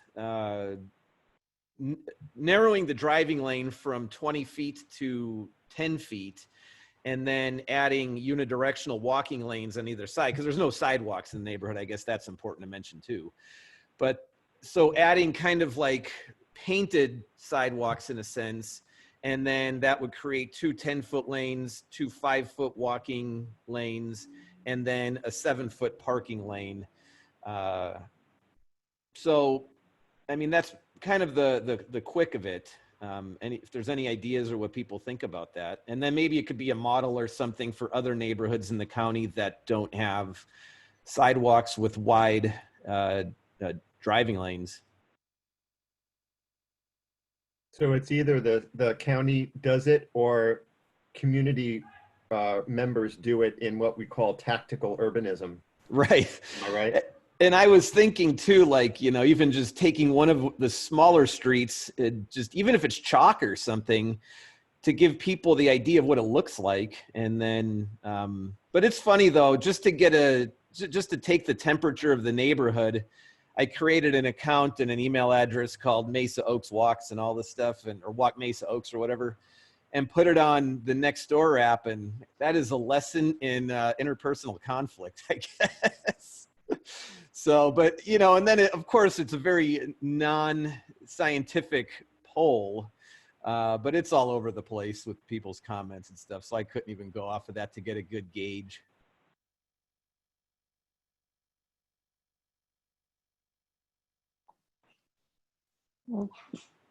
narrowing the driving lane from 20 feet to 10 feet, and then adding unidirectional walking lanes on either side, because there's no sidewalks in the neighborhood. I guess that's important to mention too. But so adding kind of like painted sidewalks in a sense, and then that would create 2 10-foot lanes, 2 5-foot walking lanes, and then a 7-foot parking lane. So, I mean, that's kind of the quick of it. And if there's any ideas or what people think about that, and then maybe it could be a model or something for other neighborhoods in the county that don't have sidewalks with wide driving lanes. So it's either the county does it or community members do it in what we call tactical urbanism. Right. Am I right? And I was thinking too, like, even just taking one of the smaller streets, just even if it's chalk or something, to give people the idea of what it looks like. And then, but it's funny though, just to take the temperature of the neighborhood, I created an account and an email address called Mesa Oaks Walks and all this stuff, or Walk Mesa Oaks or whatever, and put it on the Nextdoor app. And that is a lesson in interpersonal conflict, I guess. So, but, and then of course it's a very non-scientific poll, but it's all over the place with people's comments and stuff. So I couldn't even go off of that to get a good gauge. Well,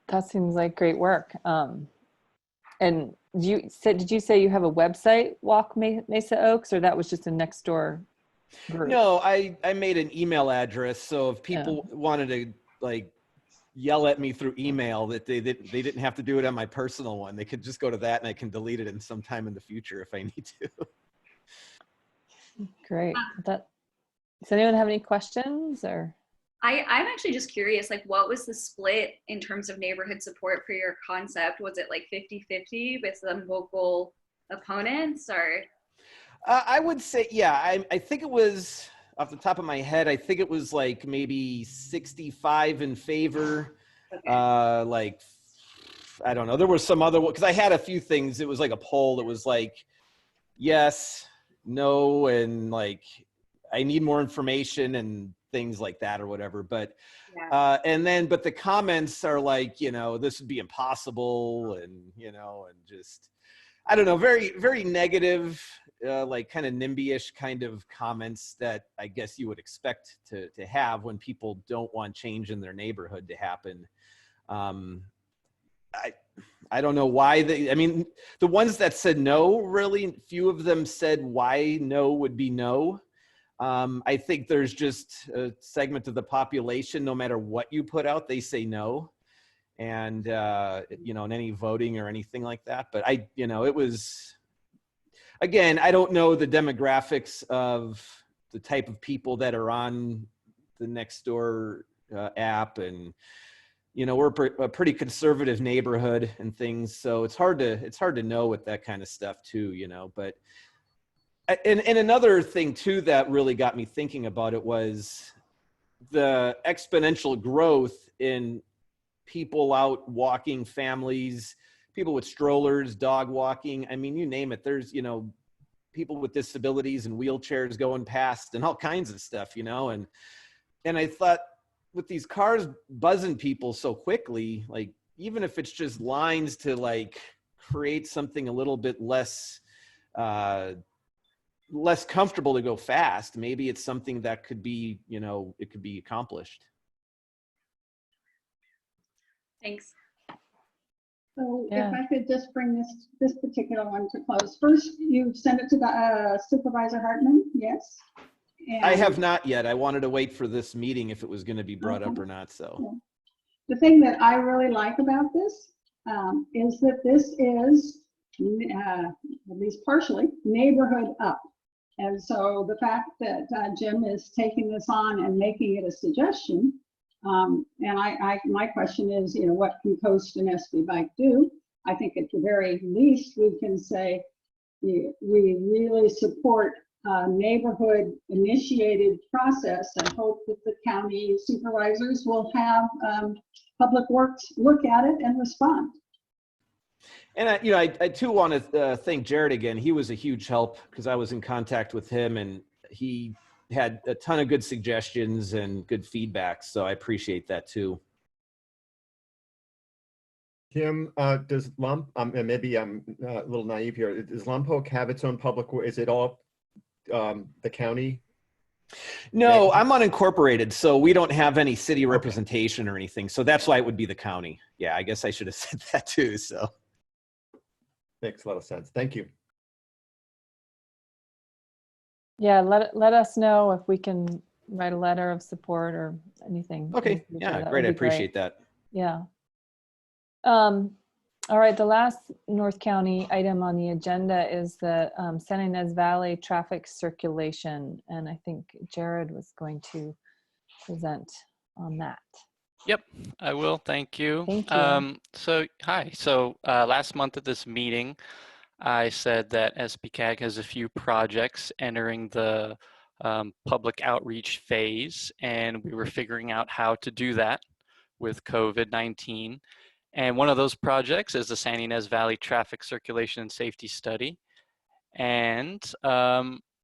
that seems like great work. And did you say you have a website, Walk Mesa Oaks, or that was just a Nextdoor group? No, I made an email address. So if people wanted to like yell at me through email, that they didn't have to do it on my personal one. They could just go to that and I can delete it in some time in the future if I need to. Great. Does anyone have any questions or? I'm actually just curious, like, what was the split in terms of neighborhood support for your concept? Was it like 50-50 with some vocal opponents, or? I would say, yeah, I think it was, off the top of my head, I think it was like maybe 65 in favor. Okay. Like, I don't know. There was some other, because I had a few things. It was like a poll that was like, yes, no, and like, I need more information and things like that or whatever. But, but the comments are like, this would be impossible. And, and just, I don't know, very, very negative, like kind of NIMBY-ish kind of comments that I guess you would expect to have when people don't want change in their neighborhood to happen. I don't know why the ones that said no, really few of them said why no would be no. I think there's just a segment of the population, no matter what you put out, they say no. And, in any voting or anything like that. But it was, again, I don't know the demographics of the type of people that are on the Nextdoor app. And, we're a pretty conservative neighborhood and things. So it's hard to know with that kind of stuff too, but. And another thing too that really got me thinking about it was the exponential growth in people out walking, families, people with strollers, dog walking. I mean, you name it. There's, people with disabilities and wheelchairs going past and all kinds of stuff, and I thought with these cars buzzing people so quickly, like, even if it's just lines to like create something a little bit less comfortable to go fast, maybe it's something that could be, it could be accomplished. Thanks. So if I could just bring this particular one to close. First, you sent it to the Supervisor Hartman, yes? And I have not yet. I wanted to wait for this meeting if it was going to be brought up or not. So the thing that I really like about this is that this is, at least partially, neighborhood up. And so the fact that Jim is taking this on and making it a suggestion, and my question is, what can Coast and SB Bike do? I think at the very least we can say we really support neighborhood initiated process and hope that the county supervisors will have Public Works look at it and respond. And I too want to thank Jared again. He was a huge help because I was in contact with him and he had a ton of good suggestions and good feedback. So I appreciate that too. Jim, does and maybe I'm a little naive here, does Lompoc have its own public, is it all the county? No, I'm unincorporated, so we don't have any city representation or anything. So that's why it would be the county. Yeah, I guess I should have said that too. So makes a lot of sense. Thank you. Yeah, let us know if we can write a letter of support or anything. Okay, yeah, great. I appreciate that. Yeah. All right, the last North County item on the agenda is the San Ynez Valley traffic circulation. And I think Jared was going to present on that. Yep, I will. Thank you. Thank you. Hi. Last month at this meeting, I said that SBCAG has a few projects entering the public outreach phase, and we were figuring out how to do that with COVID-19. And one of those projects is the San Ynez Valley Traffic Circulation and Safety Study. And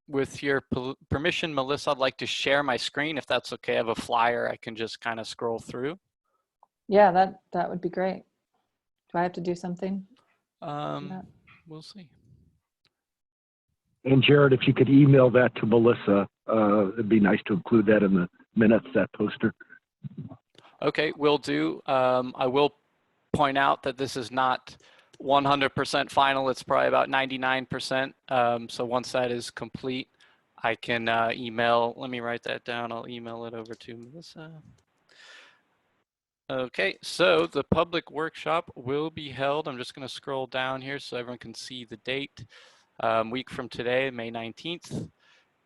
with your permission, Melissa, I'd like to share my screen if that's okay. I have a flyer I can just kind of scroll through. Yeah, that would be great. Do I have to do something? We'll see. And Jared, if you could email that to Melissa, it'd be nice to include that in the minutes, that poster. Okay, will do. I will point out that this is not 100% final. It's probably about 99%. So once that is complete, I can email, let me write that down. I'll email it over to Melissa. Okay, so the public workshop will be held. I'm just going to scroll down here so everyone can see the date. Week from today, May 19th.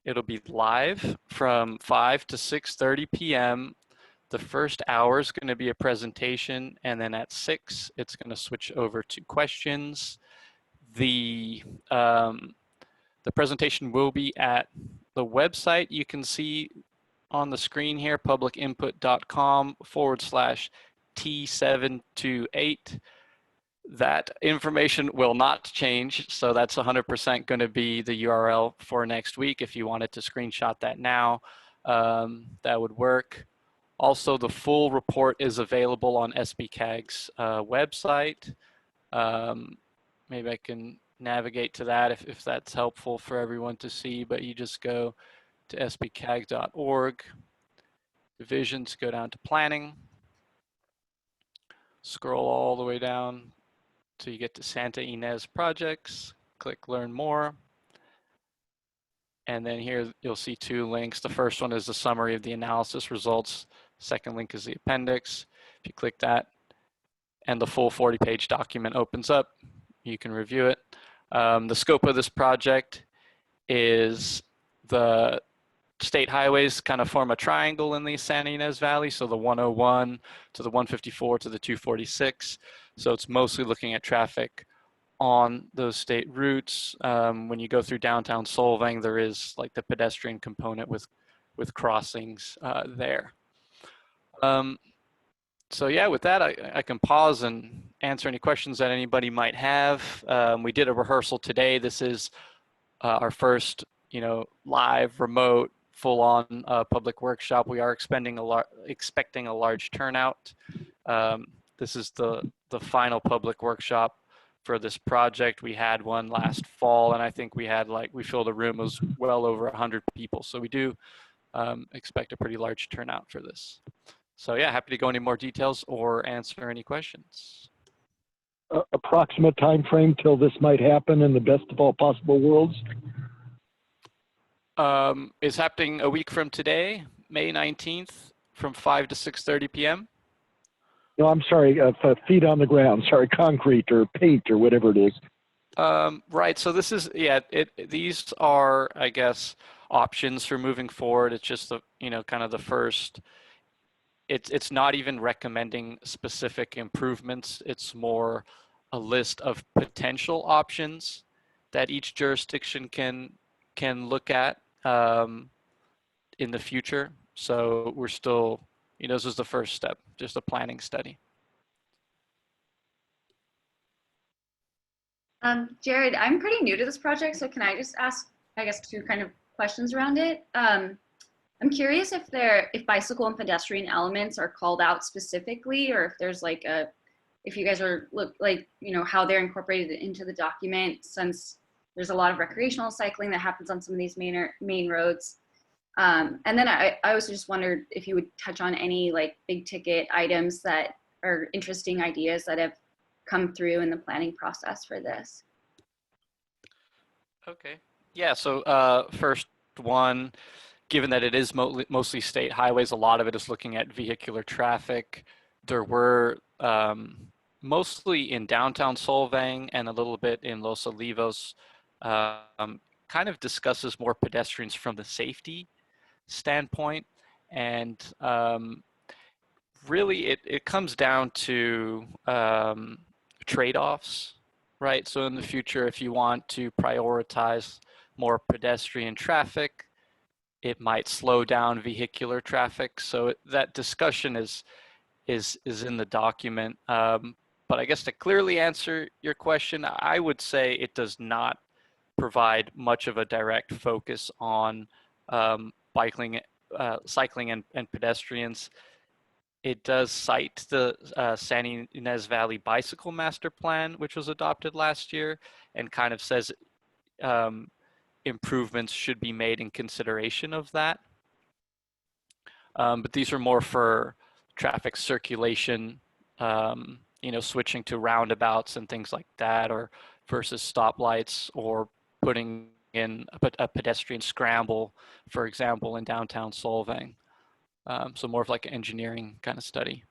It'll be live from 5 to 6:30 p.m. The first hour is going to be a presentation, and then at 6, it's going to switch over to questions. The presentation will be at the website. You can see on the screen here, publicinput.com/T728. That information will not change, so that's 100% going to be the URL for next week. If you wanted to screenshot that now, that would work. Also, the full report is available on SBCAG's website. Maybe I can navigate to that if that's helpful for everyone to see, but you just go to sbcag.org, divisions, go down to planning, scroll all the way down till you get to Santa Ynez projects, click learn more. And then here you'll see 2 links. The first one is the summary of the analysis results. Second link is the appendix. If you click that and the full 40-page document opens up, you can review it. The scope of this project is the state highways kind of form a triangle in the San Ynez Valley. So the 101 to the 154 to the 246. So it's mostly looking at traffic on those state routes. When you go through downtown Solvang, there is like the pedestrian component with crossings there. So yeah, with that, I can pause and answer any questions that anybody might have. We did a rehearsal today. This is our first, live, remote, full-on public workshop. We are expecting a large turnout. This is the final public workshop for this project. We had one last fall, and I think we filled a room. It was well over 100 people. So we do expect a pretty large turnout for this. So yeah, happy to go into more details or answer any questions. Approximate time frame till this might happen in the best of all possible worlds? Is happening a week from today, May 19th, from 5 to 6:30 p.m. No, I'm sorry, feet on the ground. Sorry, concrete or paint or whatever it is. Right. So this is, these are, I guess, options for moving forward. It's just the, kind of the first. It's not even recommending specific improvements. It's more a list of potential options that each jurisdiction can look at in the future. So we're still, this is the first step, just a planning study. Jared, I'm pretty new to this project, so can I just ask, I guess, 2 kind of questions around it? I'm curious if bicycle and pedestrian elements are called out specifically, or if there's if you guys are how they're incorporated into the document, since there's a lot of recreational cycling that happens on some of these main roads. And then I also just wondered if you would touch on any big ticket items that are interesting ideas that have come through in the planning process for this. Okay. Yeah. So first one, given that it is mostly state highways, a lot of it is looking at vehicular traffic. There were mostly in downtown Solvang and a little bit in Los Olivos, kind of discusses more pedestrians from the safety standpoint. And really, it comes down to trade-offs, right? So in the future, if you want to prioritize more pedestrian traffic, it might slow down vehicular traffic. So that discussion is in the document. But I guess to clearly answer your question, I would say it does not provide much of a direct focus on cycling and pedestrians. It does cite the San Ynez Valley Bicycle Master Plan, which was adopted last year, and kind of says improvements should be made in consideration of that. But these are more for traffic circulation, switching to roundabouts and things like that, or versus stoplights, or putting in a pedestrian scramble, for example, in downtown Solvang. So more of like an engineering kind of study.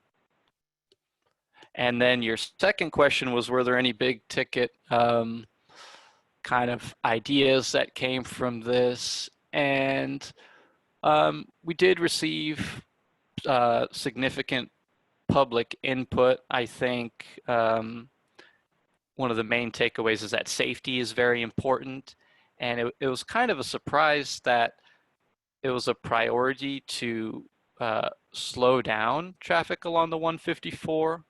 And then your second question was, were there any big ticket kind of ideas that came from this? And we did receive significant public input. I think one of the main takeaways is that safety is very important. And it was kind of a surprise that it was a priority to slow down traffic along the 154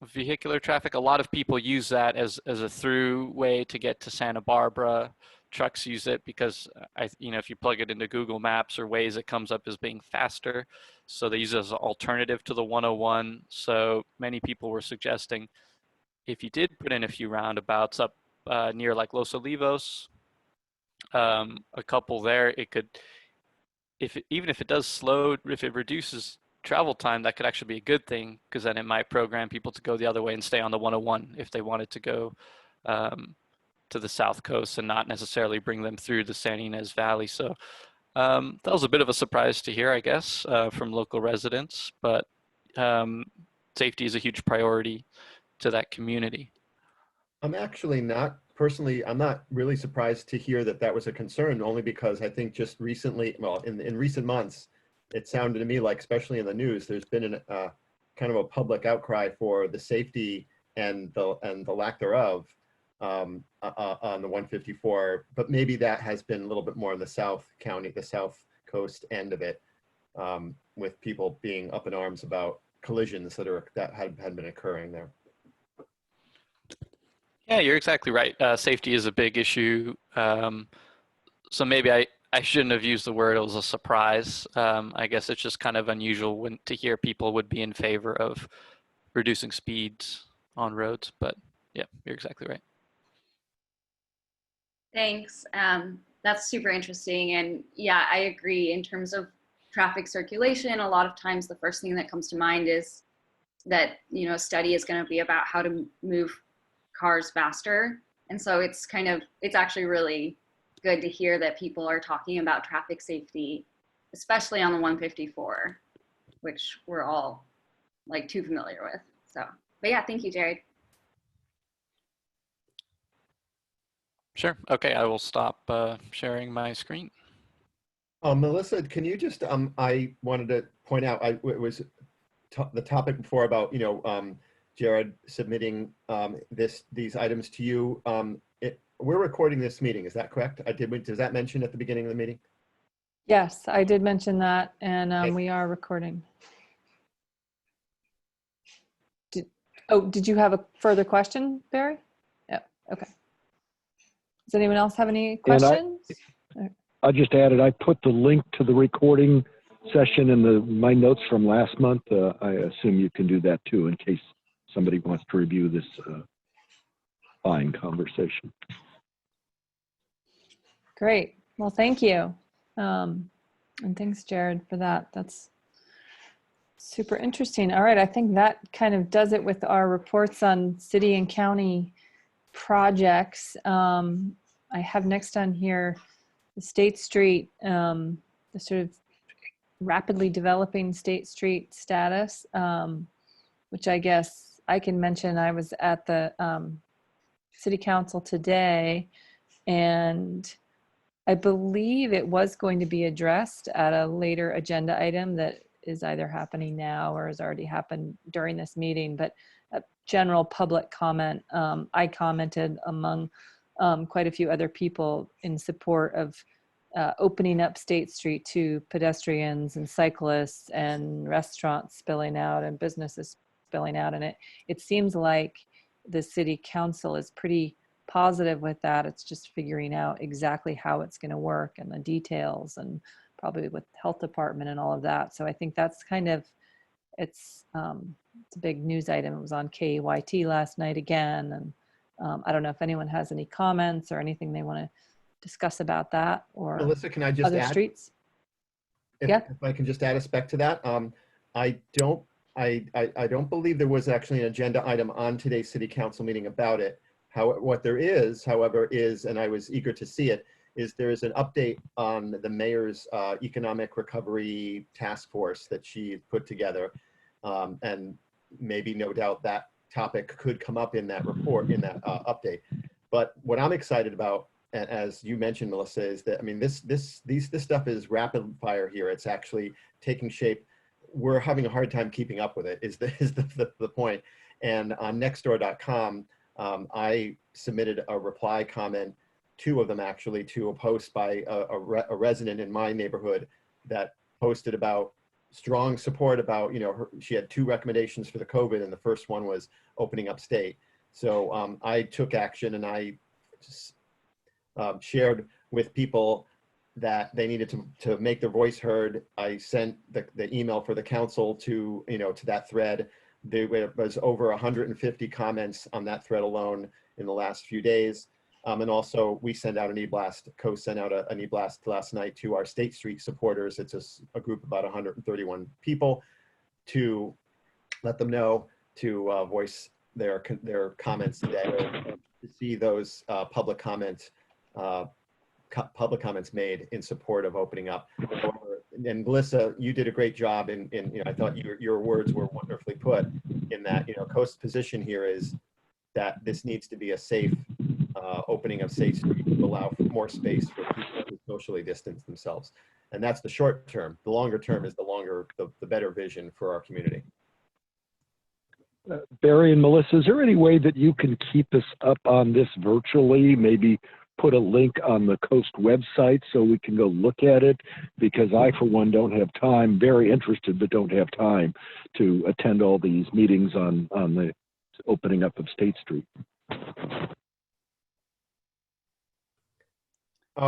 vehicular traffic. A lot of people use that as a through way to get to Santa Barbara. Trucks use it because if you plug it into Google Maps or Waze, it comes up as being faster. So they use it as an alternative to the 101. So many people were suggesting if you did put in a few roundabouts up near like Los Olivos, a couple there, it could, even if it does slow, if it reduces travel time, that could actually be a good thing, because then it might program people to go the other way and stay on the 101 if they wanted to go to the South Coast and not necessarily bring them through the San Ynez Valley. So that was a bit of a surprise to hear, I guess, from local residents, but safety is a huge priority to that community. I'm actually not personally, I'm not really surprised to hear that that was a concern, only because I think just recently, well, in recent months, it sounded to me like, especially in the news, there's been kind of a public outcry for the safety and the lack thereof on the 154. But maybe that has been a little bit more in the South Coast end of it, with people being up in arms about collisions that had been occurring there. Yeah, you're exactly right. Safety is a big issue. So maybe I shouldn't have used the word it was a surprise. I guess it's just kind of unusual to hear people would be in favor of reducing speeds on roads. But yeah, you're exactly right. Thanks. That's super interesting. And yeah, I agree. In terms of traffic circulation, a lot of times the first thing that comes to mind is that, a study is going to be about how to move cars faster. And so it's actually really good to hear that people are talking about traffic safety, especially on the 154, which we're all like too familiar with. So, but yeah, thank you, Jared. Sure. Okay, I will stop sharing my screen. Melissa, can you just, I wanted to point out, it was the topic before about, Jared submitting these items to you. We're recording this meeting, is that correct? Does that mention at the beginning of the meeting? Yes, I did mention that, and Okay. we are recording. Did you have a further question, Barry? Yeah, okay. Does anyone else have any questions? I just added, I put the link to the recording session in my notes from last month. I assume you can do that too, in case somebody wants to review this fine conversation. Great. Well, thank you. And thanks, Jared, for that. That's super interesting. All right. I think that kind of does it with our reports on city and county projects. I have next on here the State Street, the sort of rapidly developing State Street status, which I guess I can mention. I was at the city council today, and I believe it was going to be addressed at a later agenda item that is either happening now or has already happened during this meeting, but a general public comment. I commented among quite a few other people in support of opening up State Street to pedestrians and cyclists and restaurants spilling out and businesses spilling out. And it seems like the city council is pretty positive with that. It's just figuring out exactly how it's going to work and the details, and probably with health department and all of that. So I think that's kind of, it's a big news item. It was on KYT last night again. And I don't know if anyone has any comments or anything they want to discuss about that, or Melissa, can I just other add? streets. If I can just add a spec to that. I don't believe there was actually an agenda item on today's city council meeting about it. What there is, however, is, and I was eager to see it, is there is an update on the mayor's economic recovery task force that she put together. And maybe, no doubt, that topic could come up in that report, in that update. But what I'm excited about, as you mentioned, Melissa, is that, I mean, this stuff is rapid fire here. It's actually taking shape. We're having a hard time keeping up with it, is the point. And on nextdoor.com, I submitted a reply comment, 2 of them actually, to a post by a resident in my neighborhood that posted about strong support about, she had 2 recommendations for the COVID, and the first one was opening up state. So I took action, and I just, shared with people that they needed to make their voice heard. I sent the email for the council to, to that thread. There was over 150 comments on that thread alone in the last few days. And also we sent out an e-blast, sent out an e-blast last night to our State Street supporters. It's a group of about 131 people, to let them know to voice their comments today, to see those public comments made in support of opening up. And Melissa, you did a great job in I thought your words were wonderfully put, in that, Coast's position here is that this needs to be a safe opening of State Street to allow for more space for people to socially distance themselves. And that's the short term. The longer term is the better vision for our community. Barry and Melissa, is there any way that you can keep us up on this virtually? Maybe put a link on the Coast website so we can go look at it, because I, for one, don't have time, very interested, but don't have time to attend all these meetings on the opening up of State Street.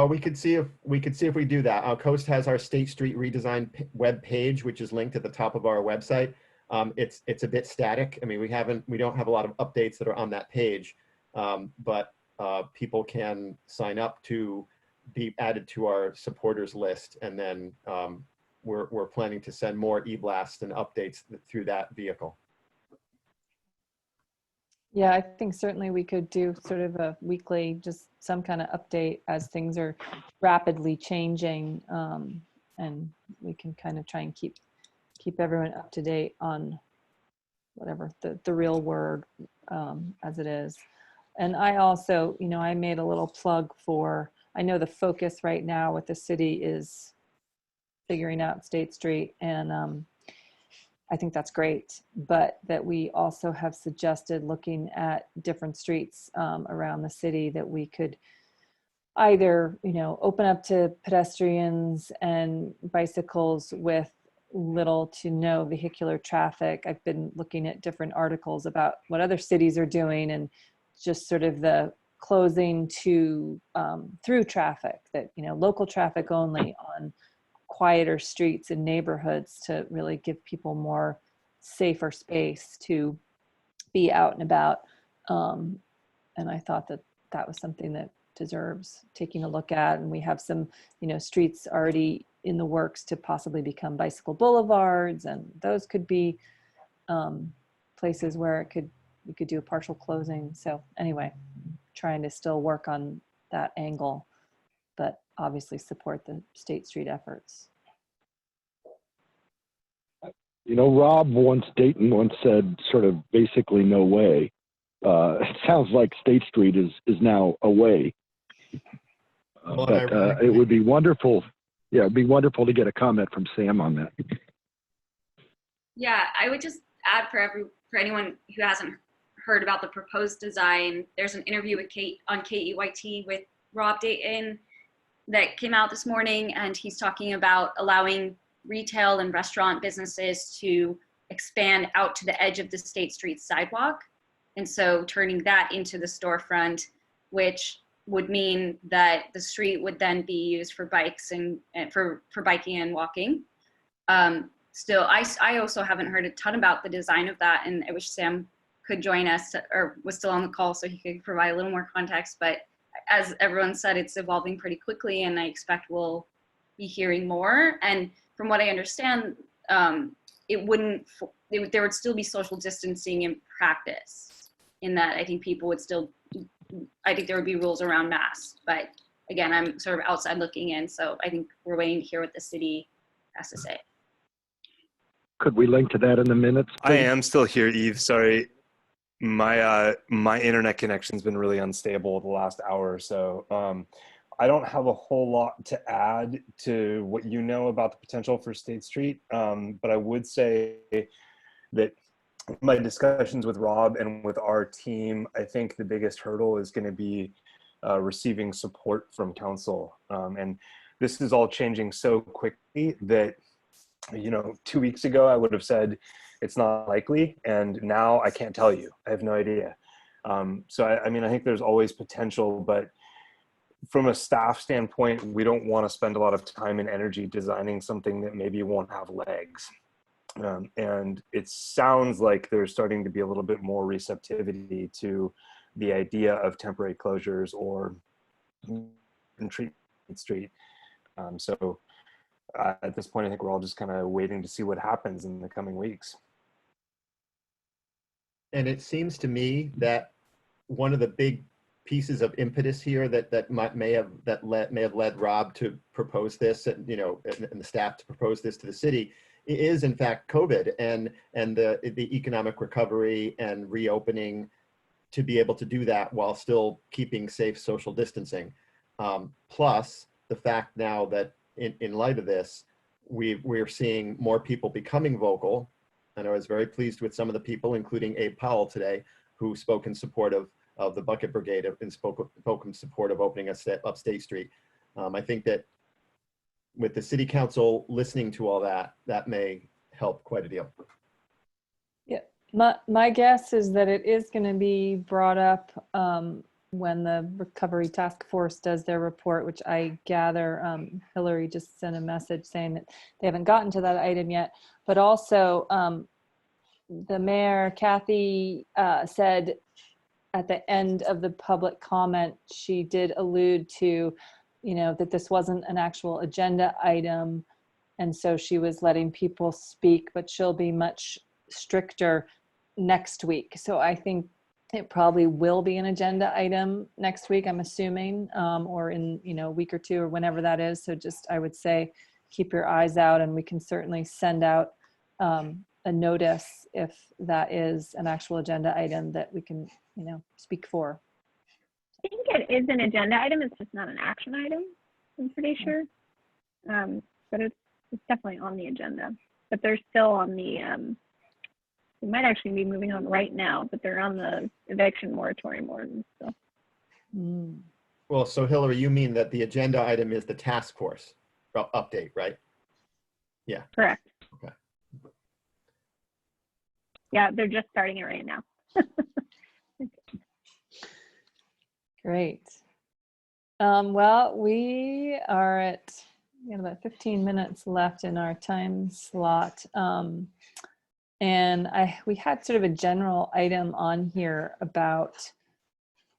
We could see if we do that. Coast has our State Street redesign web page, which is linked at the top of our website. It's a bit static. I mean, we don't have a lot of updates that are on that page, but people can sign up to be added to our supporters list, and then we're planning to send more e-blasts and updates through that vehicle. Yeah, I think certainly we could do sort of a weekly, just some kind of update as things are rapidly changing, and we can kind of try and keep everyone up to date on whatever the real word as it is. And I also, I made a little plug for, I know the focus right now with the city is figuring out State Street, and I think that's great, but that we also have suggested looking at different streets around the city that we could either, open up to pedestrians and bicycles with little to no vehicular traffic. I've been looking at different articles about what other cities are doing, and just sort of the closing to through traffic, that, local traffic only on quieter streets and neighborhoods, to really give people more safer space to be out and about. And I thought that was something that deserves taking a look at. And we have some, streets already in the works to possibly become bicycle boulevards, and those could be places where we could do a partial closing. So anyway, trying to still work on that angle, but obviously support the State Street efforts. Rob Dayton once said, sort of basically, no way. It sounds like State Street is now a way. But it would be wonderful. Yeah, it'd be wonderful to get a comment from Sam on that. Yeah, I would just add for anyone who hasn't heard about the proposed design, there's an interview with Kate on KEYT with Rob Dayton that came out this morning, and he's talking about allowing retail and restaurant businesses to expand out to the edge of the State Street sidewalk. And so turning that into the storefront, which would mean that the street would then be used for bikes and for biking and walking. Still, I also haven't heard a ton about the design of that, and I wish Sam could join us or was still on the call so he could provide a little more context. But as everyone said, it's evolving pretty quickly, and I expect we'll be hearing more. And from what I understand, there would still be social distancing in practice, in that I think people would still, I think there would be rules around masks. But again, I'm sort of outside looking in, so I think we're waiting to hear what the city has to say. Could we link to that in the minutes, please? I am still here, Eve. Sorry. My internet connection's been really unstable the last hour or so. I don't have a whole lot to add to what you know about the potential for State Street, but I would say that my discussions with Rob and with our team, I think the biggest hurdle is going to be receiving support from council. And this is all changing so quickly that, 2 weeks ago, I would have said it's not likely. And now I can't tell you. I have no idea. So, I mean, I think there's always potential, but from a staff standpoint, we don't want to spend a lot of time and energy designing something that maybe won't have legs. And it sounds like there's starting to be a little bit more receptivity to the idea of temporary closures or in Treatment Street. So at this point, I think we're all just kind of waiting to see what happens in the coming weeks. And it seems to me that one of the big pieces of impetus here that may have led Rob to propose this, and the staff to propose this to the city, is in fact COVID and the economic recovery and reopening, to be able to do that while still keeping safe social distancing. Plus the fact now that in light of this, we're seeing more people becoming vocal. And I was very pleased with some of the people, including Abe Powell today, who spoke in support of the Bucket Brigade and spoke in support of opening up State Street. I think that with the city council listening to all that, that may help quite a deal. Yeah, my guess is that it is going to be brought up when the Recovery Task Force does their report, which I gather Hillary just sent a message saying that they haven't gotten to that item yet. But also the mayor, Kathy, said at the end of the public comment, she did allude to, that this wasn't an actual agenda item. And so she was letting people speak, but she'll be much stricter next week. So I think it probably will be an agenda item next week, I'm assuming, or in a week or two or whenever that is. So just, I would say, keep your eyes out, and we can certainly send out a notice if that is an actual agenda item that we can, speak for. I think it is an agenda item. It's just not an action item, I'm pretty sure. But it's definitely on the agenda. But they're still on the, they might actually be moving on right now, but they're on the eviction moratorium ordinance. So. Well, so Hillary, you mean that the agenda item is the task force update, right? Yeah. Correct. Okay. Yeah, they're just starting it right now. Great. Well, we got about 15 minutes left in our time slot. And we had sort of a general item on here about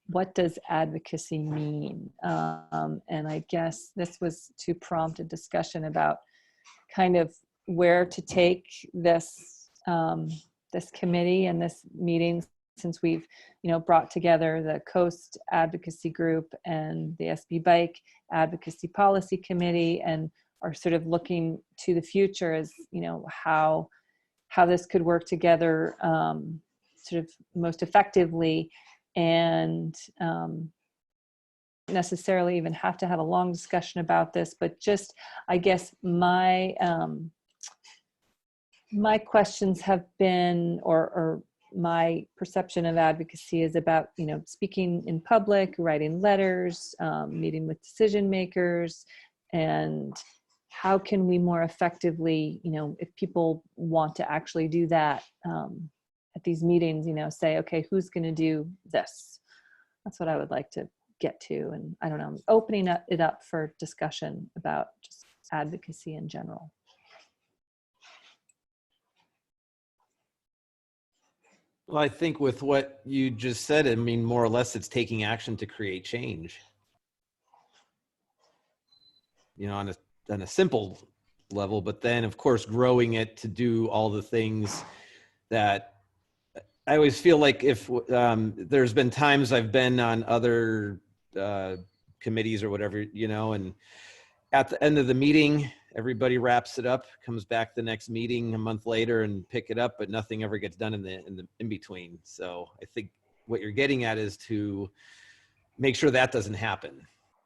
what does advocacy mean? And I guess this was to prompt a discussion about kind of where to take this, this committee and this meeting, since we've, brought together the Coast Advocacy Group and the SB Bike Advocacy Policy Committee, and are sort of looking to the future as, how this could work together sort of most effectively. And necessarily even have to have a long discussion about this, but just, I guess my my questions have been, or my perception of advocacy is about, you know, speaking in public, writing letters, meeting with decision makers, and how can we more effectively, you know, if people want to actually do that at these meetings, you know, say, okay, who's going to do this? That's what I would like to get to. And I don't know, opening it up for discussion about just advocacy in general. Well, I think with what you just said, I mean, more or less it's taking action to create change. You know, on a simple level, but then of course growing it to do all the things that I always feel like if there's been times I've been on other committees or whatever, you know, and at the end of the meeting, everybody wraps it up, comes back the next meeting a month later and pick it up, but nothing ever gets done in between. So I think what you're getting at is to make sure that doesn't happen.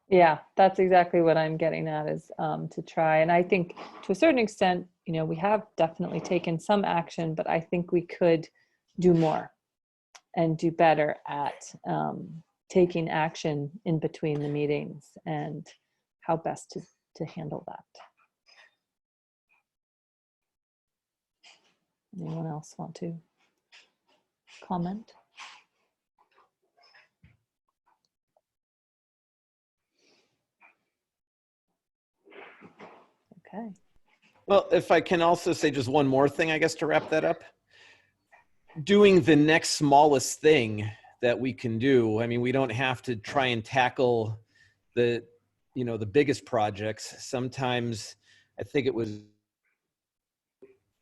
Yeah, that's exactly what I'm getting at, is to try. And I think to a certain extent, you know, we have definitely taken some action, but I think we could do more and do better at taking action in between the meetings and how best to handle that. Anyone else want to comment? Okay. Well, if I can also say just one more thing, I guess, to wrap that up. Doing the next smallest thing that we can do. I mean, we don't have to try and tackle the, you know, the biggest projects. Sometimes I think it was,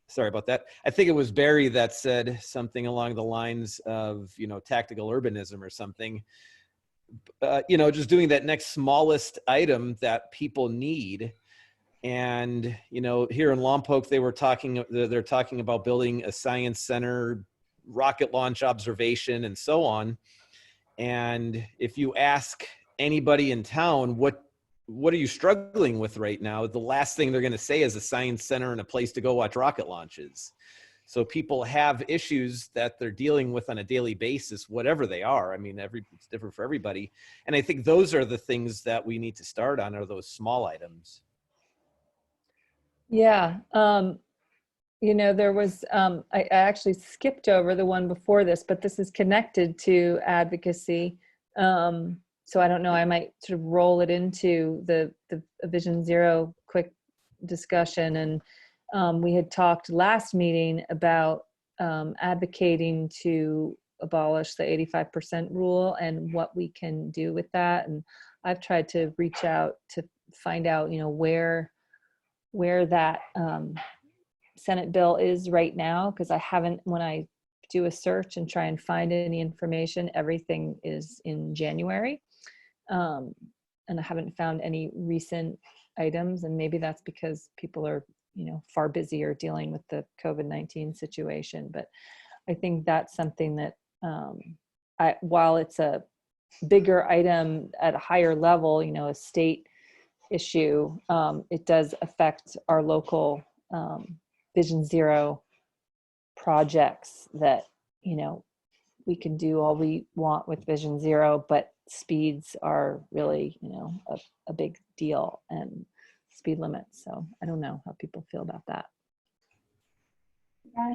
sorry about that. I think it was Barry that said something along the lines of, you know, tactical urbanism or something. You know, just doing that next smallest item that people need. And, you know, here in Lompoc, they're talking about building a science center, rocket launch observation, and so on. And if you ask anybody in town, what are you struggling with right now? The last thing they're going to say is a science center and a place to go watch rocket launches. So people have issues that they're dealing with on a daily basis, whatever they are. I mean, it's different for everybody. And I think those are the things that we need to start on, are those small items. Yeah. You know, there was, I actually skipped over the one before this, but this is connected to advocacy. So I don't know, I might sort of roll it into the Vision Zero quick discussion. And we had talked last meeting about advocating to abolish the 85% rule and what we can do with that. And I've tried to reach out to find out, you know, where that Senate bill is right now, because I haven't, when I do a search and try and find any information, everything is in January. And I haven't found any recent items, and maybe that's because people are, you know, far busier dealing with the COVID-19 situation. But I think that's something that while it's a bigger item at a higher level, you know, a state issue, it does affect our local Vision Zero projects that, you know, we can do all we want with Vision Zero, but speeds are really, you know, a big deal, and speed limits. So I don't know how people feel about that.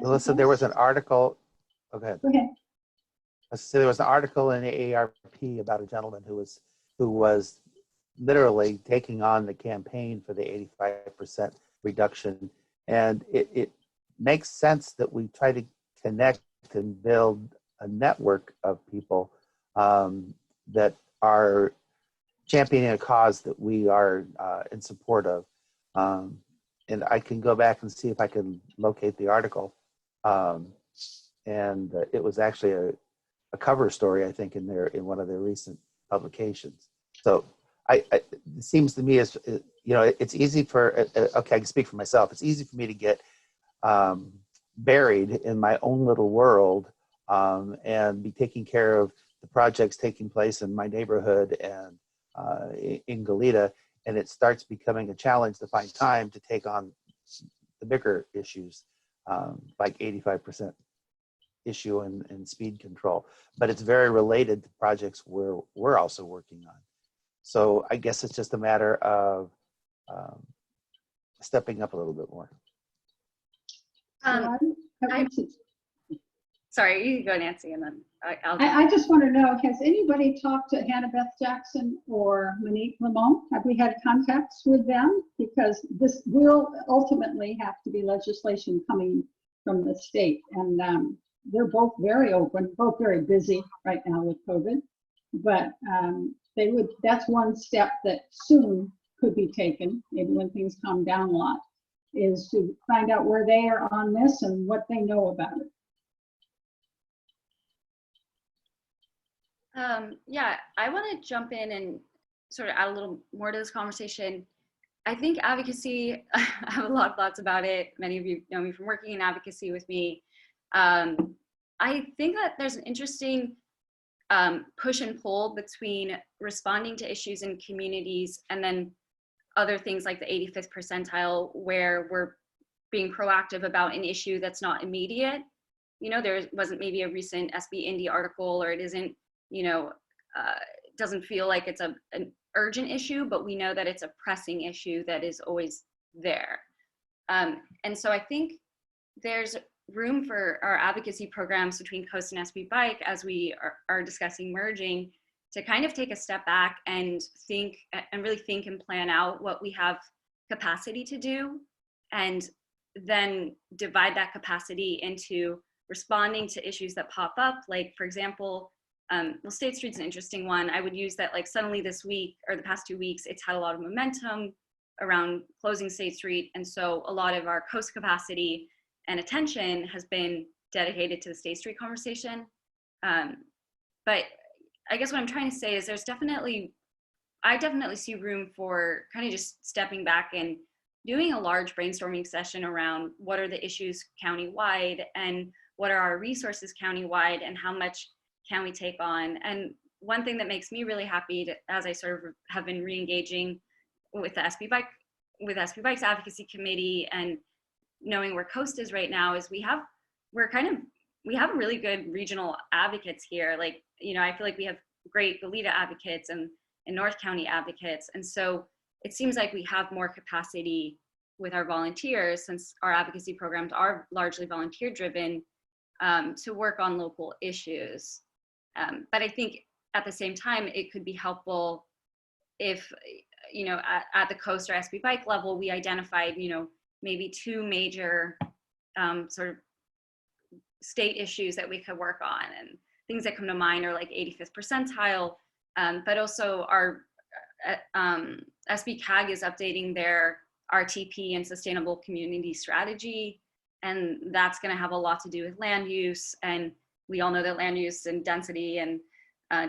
Melissa, there was an article. Oh, go ahead. Okay. So there was an article in the ARP about a gentleman who was literally taking on the campaign for the 85% reduction. And it makes sense that we try to connect and build a network of people that are championing a cause that we are in support of. And I can go back and see if I can locate the article. And it was actually a cover story, I think, in one of their recent publications. So it seems to me as, you know, it's easy for, okay, I can speak for myself. It's easy for me to get buried in my own little world and be taking care of the projects taking place in my neighborhood and in Goleta, and it starts becoming a challenge to find time to take on the bigger issues, like 85% issue in speed control. But it's very related to projects we're also working on. So I guess it's just a matter of stepping up a little bit more. Sorry, you can go, Nancy, and then I just want to know, has anybody talked to Hannah Beth Jackson or Monique Lamont? Have we had contacts with them? Because this will ultimately have to be legislation coming from the state. And they're both very open, both very busy right now with COVID. But that's one step that soon could be taken, maybe when things calm down a lot, is to find out where they are on this and what they know about it. Yeah, I want to jump in and sort of add a little more to this conversation. I think advocacy, I have a lot of thoughts about it. Many of you know me from working in advocacy with me. I think that there's an interesting push and pull between responding to issues in communities and then other things like the 85th percentile, where we're being proactive about an issue that's not immediate. You know, there wasn't maybe a recent SB Indy article, or it isn't, you know, doesn't feel like it's an urgent issue, but we know that it's a pressing issue that is always there. And so I think there's room for our advocacy programs between Coast and SB Bike, as we are discussing merging, to kind of take a step back and think and really think and plan out what we have capacity to do, and then divide that capacity into responding to issues that pop up. Like, for example, well, State Street's an interesting one. I would use that, like, suddenly this week or the past 2 weeks, it's had a lot of momentum around closing State Street. And so a lot of our coast capacity and attention has been dedicated to the State Street conversation. But I guess what I'm trying to say is I definitely see room for kind of just stepping back and doing a large brainstorming session around what are the issues countywide and what are our resources countywide and how much can we take on. And one thing that makes me really happy as I sort of have been re-engaging with the SB Bike's advocacy committee and knowing where Coast is right now, is we have really good regional advocates here. Like, you know, I feel like we have great Goleta advocates and North County advocates. And so it seems like we have more capacity with our volunteers, since our advocacy programs are largely volunteer driven, to work on local issues. But I think at the same time, it could be helpful if, you know, at the Coast or SB Bike level, we identified, you know, maybe 2 major sort of state issues that we could work on. And things that come to mind are like 85th percentile, but also our SB CAG is updating their RTP and sustainable community strategy. And that's going to have a lot to do with land use. And we all know that land use and density and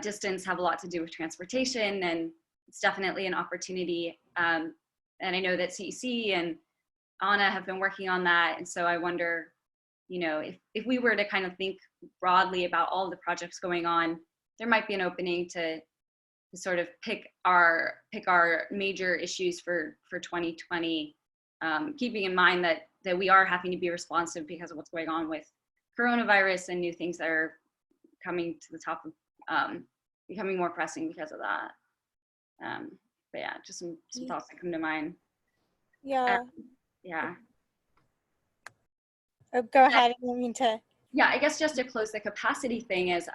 distance have a lot to do with transportation. And it's definitely an opportunity. And I know that CEC and Anna have been working on that. And so I wonder, you know, if we were to kind of think broadly about all the projects going on, there might be an opening to sort of pick our major issues for 2020, keeping in mind that we are having to be responsive because of what's going on with coronavirus and new things that are coming to the top of becoming more pressing because of that. But yeah, just some thoughts that come to mind. Yeah. Yeah. Oh, go ahead. I didn't mean to. Yeah, I guess just to close the capacity thing is,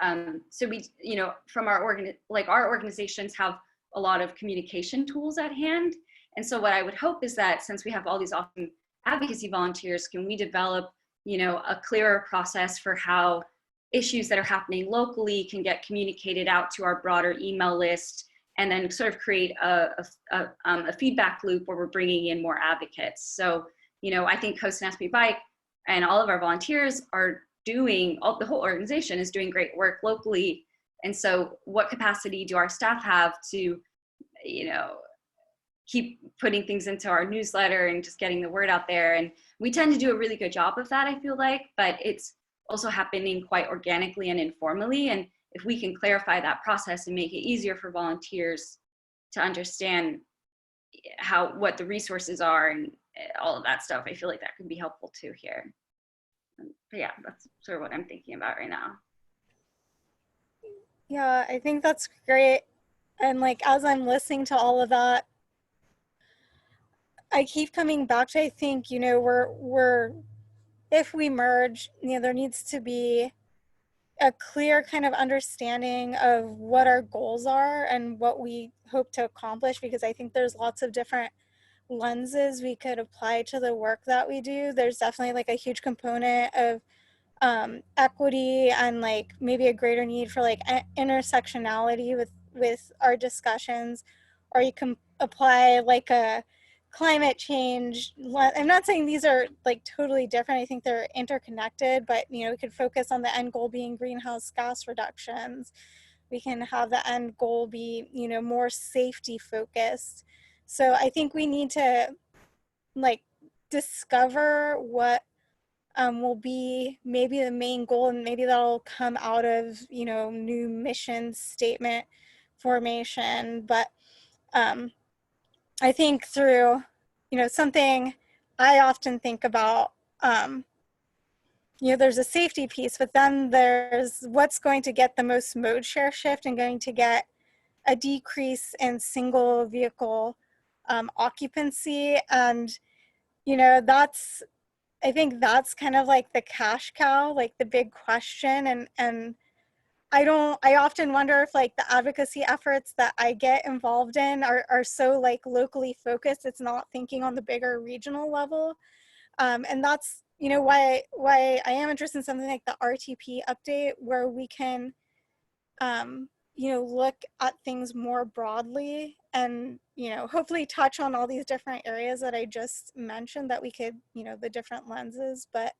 so we, you know, from our organizations have a lot of communication tools at hand. And so what I would hope is that since we have all these awesome advocacy volunteers, can we develop, you know, a clearer process for how issues that are happening locally can get communicated out to our broader email list, and then sort of create a feedback loop where we're bringing in more advocates. So, you know, I think Coast and SB Bike and all of our volunteers are doing, the whole organization is doing great work locally. And so what capacity do our staff have to, you know, keep putting things into our newsletter and just getting the word out there? And we tend to do a really good job of that, I feel like, but it's also happening quite organically and informally. And if we can clarify that process and make it easier for volunteers to understand what the resources are and all of that stuff. I feel like that could be helpful too here. But yeah, that's sort of what I'm thinking about right now. Yeah, I think that's great. And like, as I'm listening to all of that, I keep coming back to, I think, if we merge, there needs to be a clear kind of understanding of what our goals are and what we hope to accomplish, because I think there's lots of different lenses we could apply to the work that we do. There's definitely like a huge component of equity and like maybe a greater need for like intersectionality with our discussions, or you can apply like a climate change. I'm not saying these are like totally different. I think they're interconnected, but we could focus on the end goal being greenhouse gas reductions. We can have the end goal be more safety focused. So I think we need to like discover what will be maybe the main goal, and maybe that'll come out of new mission statement formation. But I think through something I often think about, there's a safety piece, but then there's what's going to get the most mode share shift and going to get a decrease in single vehicle occupancy. And I think that's kind of like the cash cow, like the big question. And I often wonder if like the advocacy efforts that I get involved in are so like locally focused. It's not thinking on the bigger regional level. And that's, why I am interested in something like the RTP update, where we can, look at things more broadly and, hopefully touch on all these different areas that I just mentioned, that we could, the different lenses. But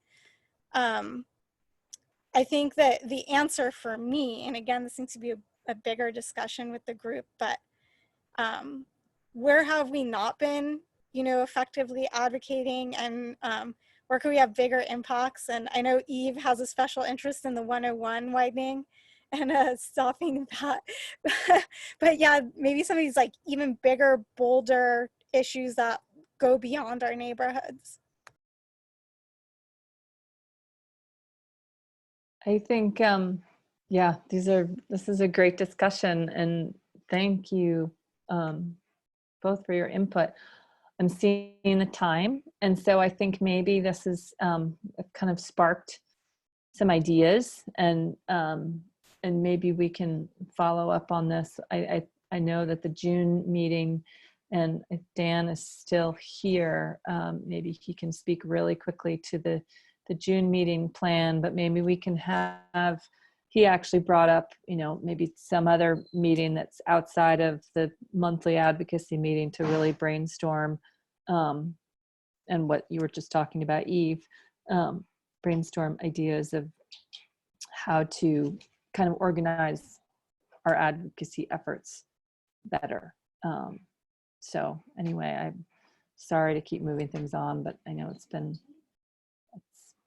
I think that the answer for me, and again, this needs to be a bigger discussion with the group, but where have we not been, effectively advocating, and where could we have bigger impacts? And I know Eve has a special interest in the 101 widening and stopping that. But yeah, maybe some of these like even bigger, bolder issues that go beyond our neighborhoods. I think, yeah, this is a great discussion, and thank you both for your input. I'm seeing the time, and so I think maybe this is kind of sparked some ideas, and maybe we can follow up on this. I know that the June meeting, and if Dan is still here, maybe he can speak really quickly to the June meeting plan, but maybe we can have, he actually brought up, maybe some other meeting that's outside of the monthly advocacy meeting to really brainstorm, and what you were just talking about, Eve, brainstorm ideas of how to kind of organize our advocacy efforts better. So anyway, I'm sorry to keep moving things on, but I know it's been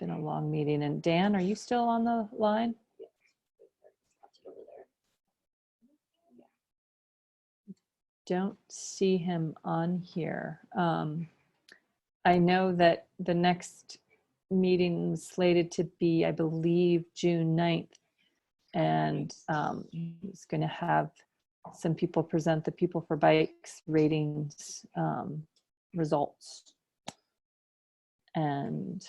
a long meeting. And Dan, are you still on the line? Don't see him on here. I know that the next meeting was slated to be, I believe, June 9th. And he's going to have some people present the People for Bikes ratings results. And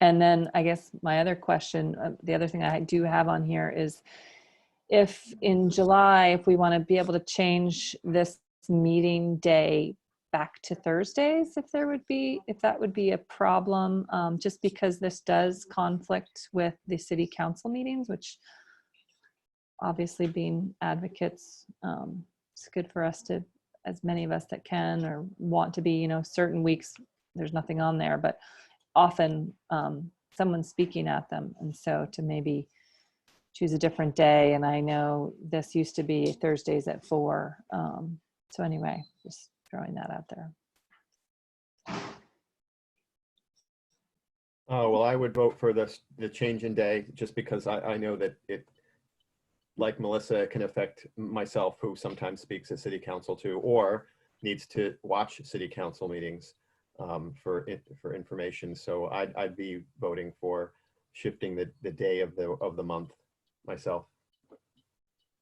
then I guess my other question, the other thing I do have on here is, if in July, if we want to be able to change this meeting day back to Thursdays, if that would be a problem, just because this does conflict with the city council meetings, which obviously being advocates, it's good for us to, as many of us that can or want to be, certain weeks there's nothing on there, but often someone's speaking at them. And so to maybe choose a different day. And I know this used to be Thursdays at 4. So anyway, just throwing that out there. Oh, well, I would vote for the change in day, just because I know that like Melissa, it can affect myself, who sometimes speaks at city council too, or needs to watch city council meetings for information. So I'd be voting for shifting the day of the month myself.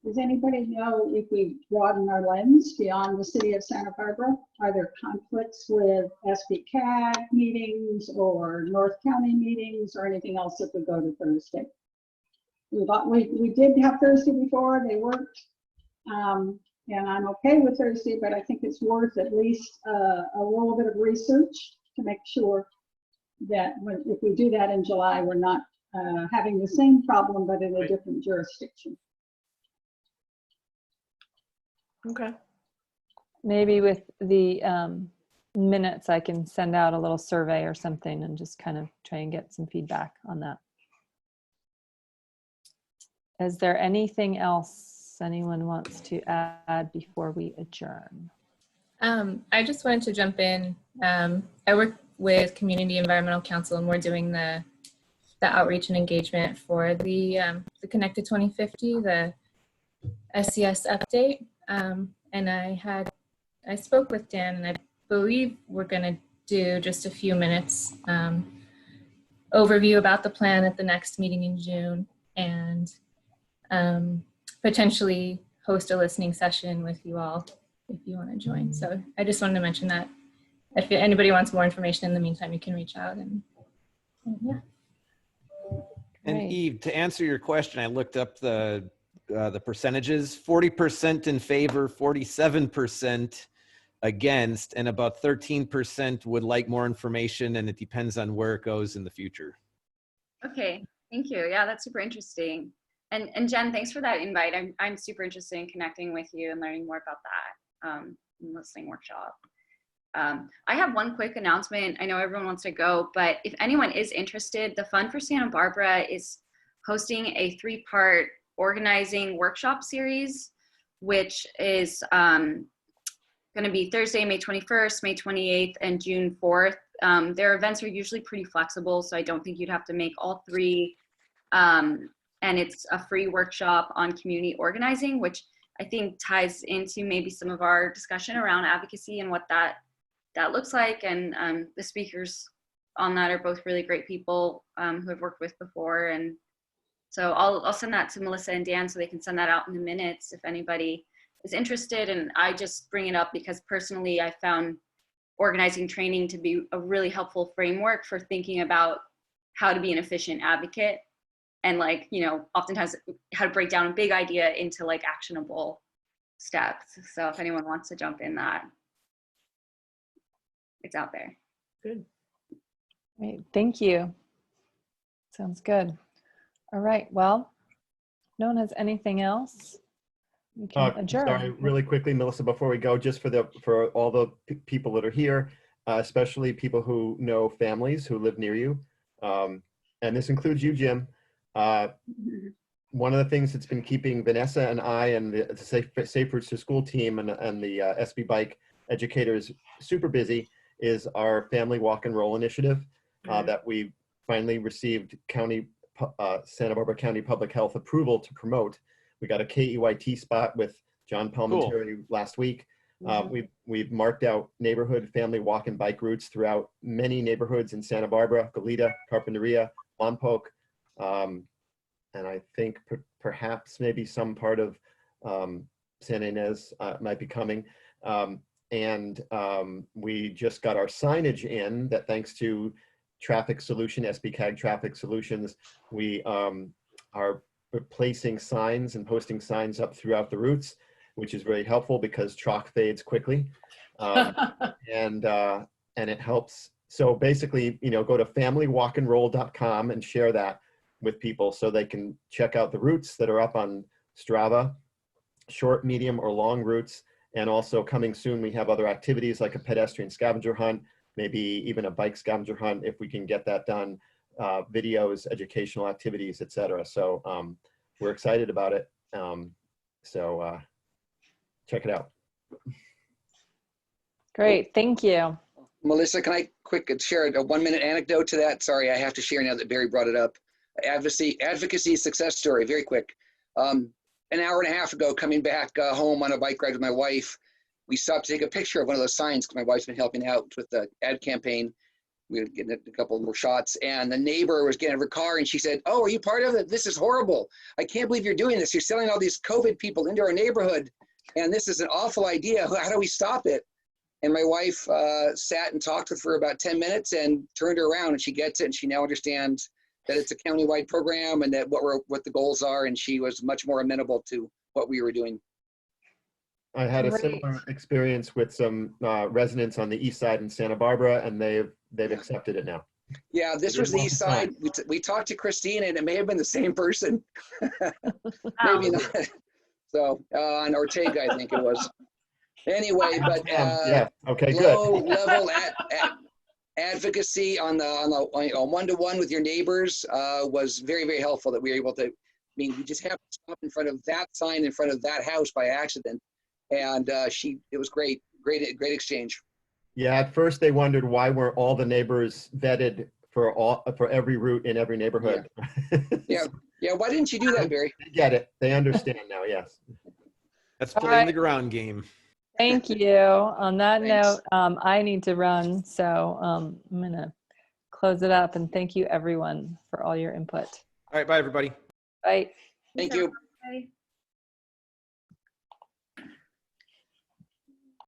Does anybody know if we broaden our lens beyond the city of Santa Barbara? Are there conflicts with SBCAG meetings or North County meetings or anything else that would go to Thursday? We did have Thursday before, they worked. And I'm okay with Thursday, but I think it's worth at least a little bit of research to make sure that if we do that in July, we're not having the same problem, but in a different jurisdiction. Okay. Maybe with the minutes, I can send out a little survey or something and just kind of try and get some feedback on that. Is there anything else anyone wants to add before we adjourn? I just wanted to jump in. I work with Community Environmental Council, and we're doing the outreach and engagement for the Connected 2050, the SCS update. And I spoke with Dan, and I believe we're going to do just a few minutes overview about the plan at the next meeting in June, and potentially host a listening session with you all if you want to join. So I just wanted to mention that if anybody wants more information in the meantime, you can reach out. And yeah. And Eve, to answer your question, I looked up the percentages: 40% in favor, 47% against, and about 13% would like more information, and it depends on where it goes in the future. Okay, thank you. Yeah, that's super interesting. And Jen, thanks for that invite. I'm super interested in connecting with you and learning more about that listening workshop. I have one quick announcement. I know everyone wants to go, but if anyone is interested, the Fund for Santa Barbara is hosting a 3-part organizing workshop series, which is going to be Thursday, May 21st, May 28th, and June 4th. Their events are usually pretty flexible, so I don't think you'd have to make all 3. And it's a free workshop on community organizing, which I think ties into maybe some of our discussion around advocacy and what that looks like. And the speakers on that are both really great people who I've worked with before. And so I'll send that to Melissa and Dan so they can send that out in the minutes if anybody is interested. And I just bring it up because personally I found organizing training to be a really helpful framework for thinking about how to be an efficient advocate. And like, you know, oftentimes how to break down a big idea into like actionable steps. So if anyone wants to jump in that, it's out there. Good. Great, thank you. Sounds good. All right, well, if no one has anything else, we can adjourn. Sorry, really quickly, Melissa, before we go, just for all the people that are here, especially people who know families who live near you, and this includes you, Jim. One of the things that's been keeping Vanessa and I and the Safe Routes to School team and the SB Bike educators super busy is our Family Walk and Roll initiative that we finally received Santa Barbara County Public Health approval to promote. We got a KEYT spot with John Palmentary last week. We've marked out neighborhood family walk and bike routes throughout many neighborhoods in Santa Barbara, Goleta, Carpinteria, Lompoc, and I think perhaps maybe some part of Santa Ynez might be coming. We just got our signage in that, thanks to Traffic Solution, SBCAG Traffic Solutions, we are replacing signs and posting signs up throughout the routes, which is very helpful because chalk fades quickly. And it helps. So basically, you know, go to familywalkandroll.com and share that with people so they can check out the routes that are up on Strava, short, medium, or long routes. And also coming soon, we have other activities like a pedestrian scavenger hunt, maybe even a bike scavenger hunt if we can get that done, videos, educational activities, etc. So we're excited about it. Check it out. Great, thank you. Melissa, can I quick share a 1-minute anecdote to that? Sorry, I have to share now that Barry brought it up. Advocacy success story, very quick. an hour and a half ago, coming back home on a bike ride with my wife, we stopped to take a picture of one of those signs because my wife's been helping out with the ad campaign. We were getting a couple more shots, and the neighbor was getting out of her car, and she said, "Oh, are you part of it? This is horrible. I can't believe you're doing this. You're selling all these COVID people into our neighborhood, and this is an awful idea. How do we stop it?" And my wife sat and talked with her for about 10 minutes and turned her around, and she gets it, and she now understands that it's a countywide program and that what the goals are, and she was much more amenable to what we were doing. I had a similar experience with some residents on the east side in Santa Barbara, and they've accepted it now. Yeah, this was the east side. We talked to Christine, and it may have been the same person. Maybe not. So on Ortega, I think it was. Anyway, but yeah, okay, low good. level advocacy on one-to-one with your neighbors was very, very helpful. That we were able to. I mean, we just happened to stop in front of that sign in front of that house by accident, and it was great exchange. Yeah, at first they wondered why weren't all the neighbors vetted for every route in every neighborhood. Yeah. Yeah. Why didn't you do that, Barry? They get it. They understand now. Yes. That's playing the ground game. Thank you. On that note, I need to run, so I'm gonna close it up, and thank you everyone for all your input. All right, bye everybody. Bye. Thank you. Bye.